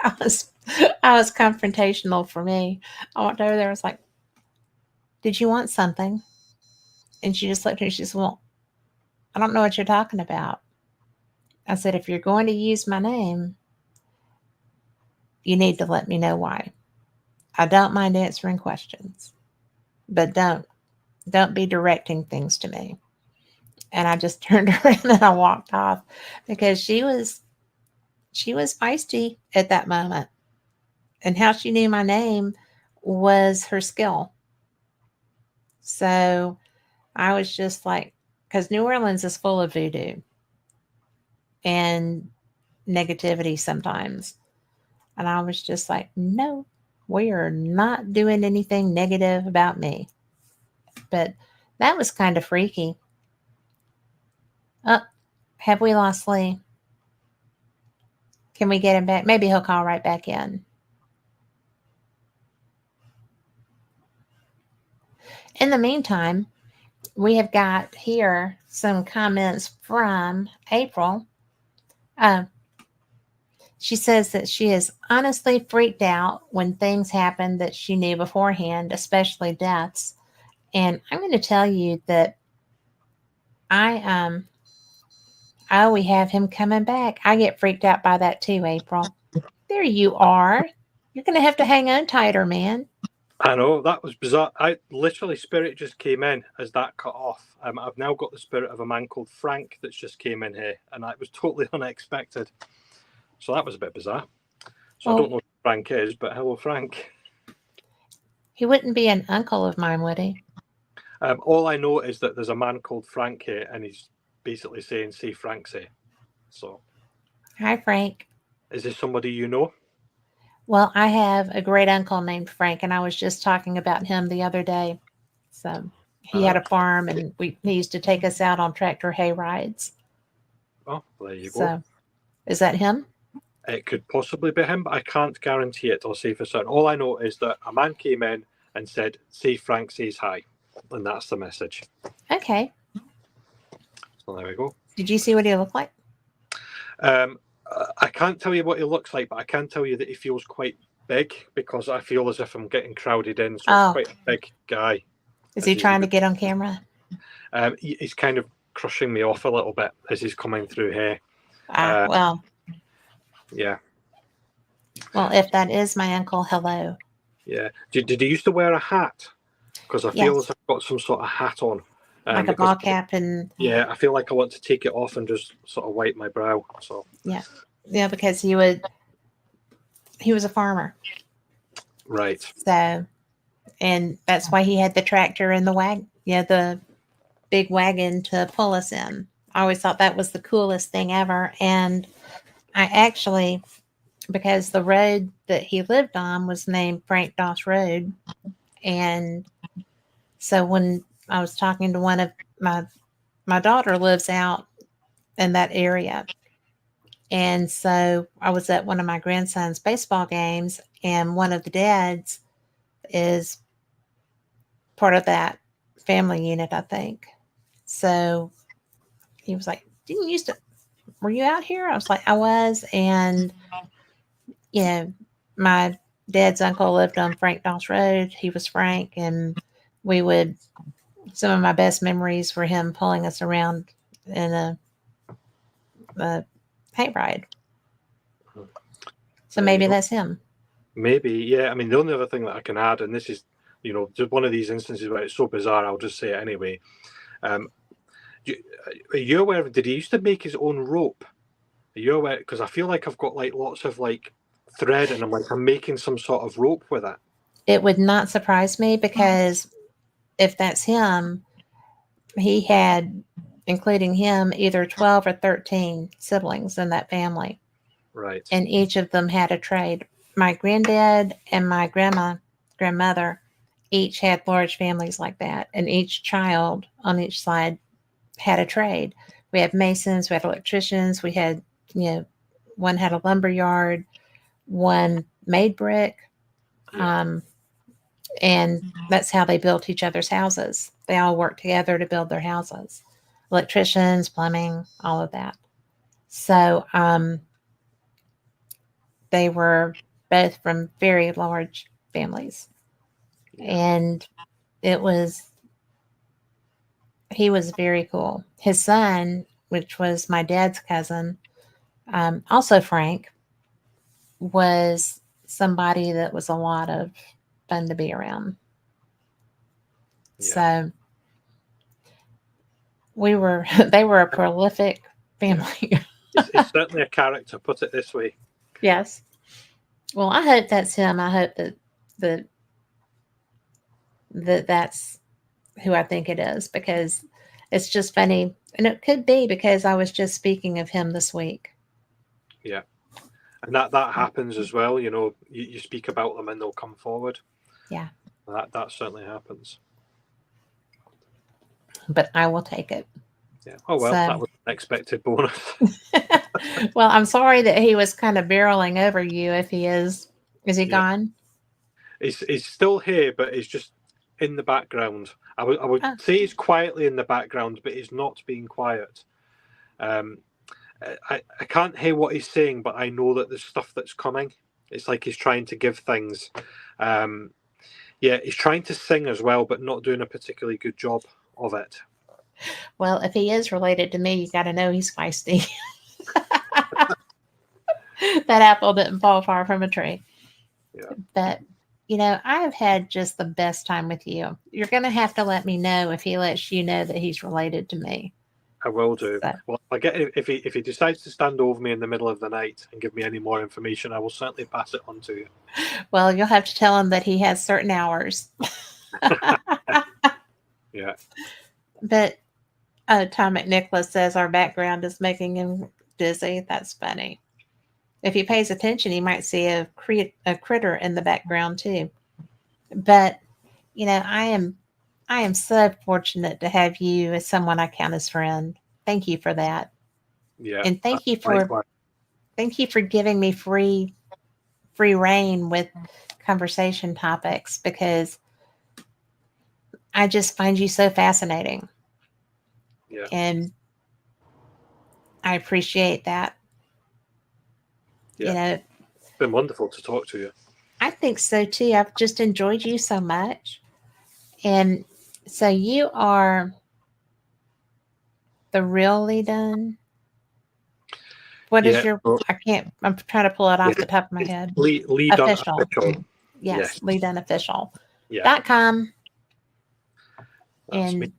I was confrontational for me. I walked over there. I was like, did you want something? And she just looked at me. She said, well, I don't know what you're talking about. I said, if you're going to use my name, you need to let me know why. I don't mind answering questions, but don't be directing things to me. And I just turned around and I walked off because she was feisty at that moment. And how she knew my name was her skill. So I was just like, because New Orleans is full of voodoo and negativity sometimes. And I was just like, no, we are not doing anything negative about me. But that was kind of freaky. Oh, have we lost Lee? Can we get him back? Maybe he'll call right back in. In the meantime, we have got here some comments from April. She says that she is honestly freaked out when things happen that she knew beforehand, especially deaths. And I'm going to tell you that we have him coming back. I get freaked out by that too, April. There you are. You're going to have to hang on tighter, man. I know, that was bizarre. Spirit just came in as that cut off. I've now got the spirit of a man called Frank that's just came in here, and that was totally unexpected. So that was a bit bizarre. So I don't know who Frank is, but hello, Frank. He wouldn't be an uncle of mine, would he? All I know is that there's a man called Frank here, and he's basically saying, see Frank say. So. Hi, Frank. Is this somebody you know? Well, I have a great uncle named Frank, and I was just talking about him the other day. So he had a farm, and he used to take us out on tractor hay rides. Oh, there you go. So, is that him? It could possibly be him, but I can't guarantee it or say for certain. All I know is that a man came in and said, see Frank says hi. And that's the message. Okay. So there we go. Did you see what he looked like? I can't tell you what he looks like, but I can tell you that he feels quite big because I feel as if I'm getting crowded in. So he's quite a big guy. Is he trying to get on camera? He's kind of crushing me off a little bit as he's coming through here. Well. Yeah. Well, if that is my uncle, hello. Yeah. Did he used to wear a hat? Because I feel as I've got some sort of hat on. Like a ball cap and... Yeah, I feel like I want to take it off and just sort of wipe my brow. So yeah, because he was a farmer. Right. So, and that's why he had the tractor and the big wagon to pull us in. I always thought that was the coolest thing ever. And I actually, because the road that he lived on was named Frank Doss Road. And so when I was talking to one of my daughter lives out in that area. And so I was at one of my grandson's baseball games, and one of the dads is part of that family unit, I think. So he was like, were you out here? I was like, I was. And, my dad's uncle lived on Frank Doss Road. He was Frank. And some of my best memories were him pulling us around in a hayride. So maybe that's him. Maybe, yeah. I mean, the only other thing that I can add, and this is, just one of these instances where it's so bizarre, I'll just say it anyway. Are you aware of, did he used to make his own rope? Are you aware? Because I feel like I've got lots of thread, and I'm making some sort of rope with it. It would not surprise me, because if that's him, he had, including him, either 12 or 13 siblings in that family. Right. And each of them had a trade. My granddad and my grandmother each had large families like that. And each child on each side had a trade. We had masons, we had electricians, we had, one had a lumber yard, one made brick, Yeah. and that's how they built each other's houses. They all worked together to build their houses, electricians, plumbing, all of that. So they were both from very large families, and it was he was very cool. His son, which was my dad's cousin, also Frank, was somebody that was a lot of fun to be around. Yeah. So they were a prolific family. It's certainly a character, put it this way. Yes. Well, I hope that's him. I hope that that's who I think it is, because it's just funny, and it could be because I was just speaking of him this week. Yeah, and that happens as well. You know, you speak about them and they'll come forward. Yeah, that certainly happens. But I will take it. Yeah. Oh well, that was an expected bonus. Well, I'm sorry that he was kind of barreling over you. If he is he gone? He's still here, but he's just in the background. I would say he's quietly in the background, but he's not being quiet. I can't hear what he's saying, but I know that there's stuff that's coming. It's like he's trying to give things. He's trying to sing as well, but not doing a particularly good job of it. Well, if he is related to me, you got to know he's feisty. That apple didn't fall far from a tree. Yeah. But, you know, I've had just the best time with you. You're going to have to let me know if he lets you know that he's related to me. I will do. So. Well, if he decides to stand over me in the middle of the night and give me any more information, I will certainly pass it on to you. Well, you'll have to tell him that he has certain hours. Yeah. But Tom McNicholas says our background is making him dizzy. That's funny. If he pays attention, he might see a critter in the background too. But, you know, I am so fortunate to have you as someone I count as friend. Thank you for that. Yeah. And thank you for giving me free reign with conversation topics, because I just find you so fascinating. Yeah. And I appreciate that. Yeah. You know, it's been wonderful to talk to you. I think so too. I've just enjoyed you so much. And so you are the real Lee Dunn? What is your, I'm trying to pull it off the top of my head. Lee Dunn Official. Yes, Lee Dunn Official. Yeah. .com. And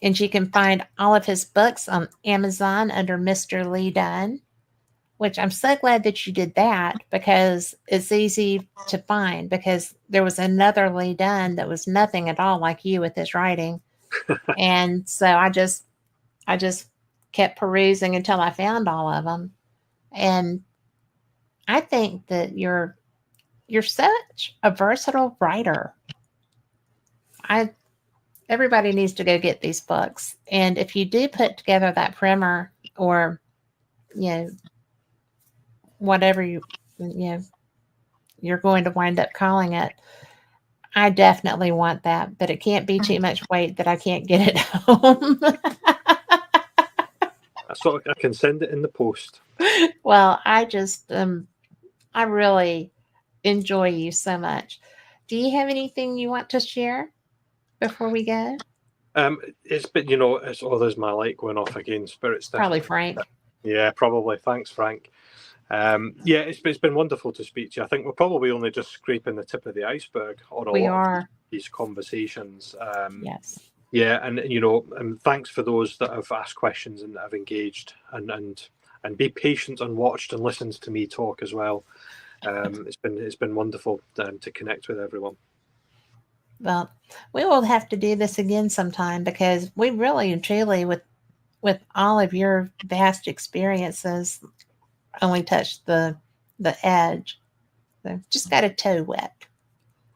you can find all of his books on Amazon under Mr. Lee Dunn, which I'm so glad that you did that, because it's easy to find, because there was another Lee Dunn that was nothing at all like you with his writing. And so I just kept perusing until I found all of them. And I think that you're such a versatile writer. Everybody needs to go get these books. And if you do put together that primer, or, you know, whatever you're going to wind up calling it, I definitely want that, but it can't be too much weight that I can't get it home. I can send it in the post. Well, I just, I really enjoy you so much. Do you have anything you want to share before we go? It's been, you know, it's there's my light going off again. Spirit's probably Frank. Yeah, probably. Thanks, Frank. It's been wonderful to speak to you. I think we're probably only just scraping the tip of the iceberg on a lot of these conversations. Yes. Yeah, and you know, thanks for those that have asked questions and that have engaged and be patient and watched and listened to me talk as well. It's been wonderful to connect with everyone. Well, we will have to do this again sometime, because we really and truly, with all of your vast experiences, only touched the edge. So just got a toe wet.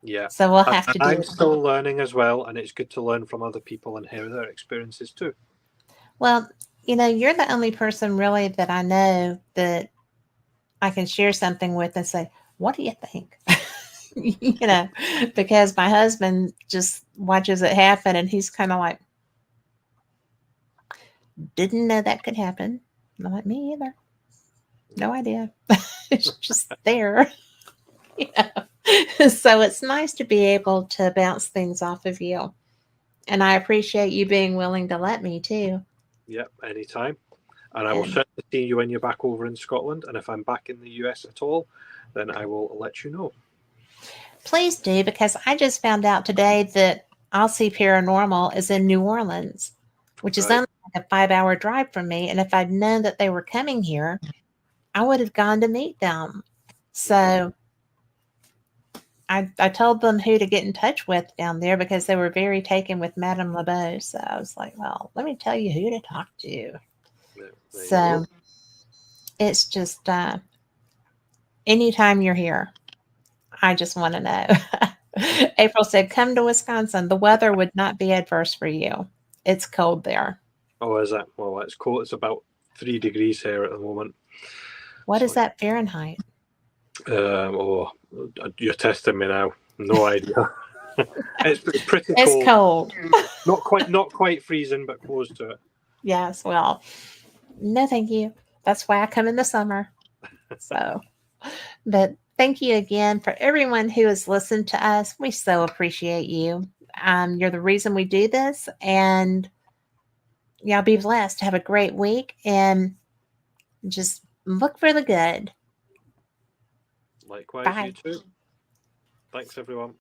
Yeah. So we'll have to do it. I'm still learning as well, and it's good to learn from other people and hear their experiences too. Well, You're the only person really that I know that I can share something with and say, what do you think? Because my husband just watches it happen and he's kind of like, didn't know that could happen. I'm like, me either. No idea. It's just there. So it's nice to be able to bounce things off of you. And I appreciate you being willing to let me too. Yep, anytime. And I will And certainly see you when you're back over in Scotland. And if I'm back in the US at all, then I will let you know. please do, because I just found out today that I'll See Paranormal is in New Orleans, which is Right. only like a 5-hour drive from me. And if I'd known that they were coming here, I would have gone to meet them. So I told them who to get in touch with down there because they were very taken with Madame LeBeau. So I was like, well, let me tell you who to talk to. Yeah, there you So go. it's just anytime you're here, I just want to know. April said, come to Wisconsin. The weather would not be adverse for you. It's cold there. Oh, is it? Well, it's cold. It's about 3 degrees here at the moment. What is So, that Fahrenheit? oh, you're testing me now. No idea. It's pretty It's cold. cold. Not quite freezing, but close to it. Yes. Well, no, thank you. That's why I come in the summer. So, but thank you again for everyone who has listened to us. We so appreciate you. You're the reason we do this, and y'all be blessed. Have a great week, and just look for the good. Likewise, Bye. you too. Thanks, everyone.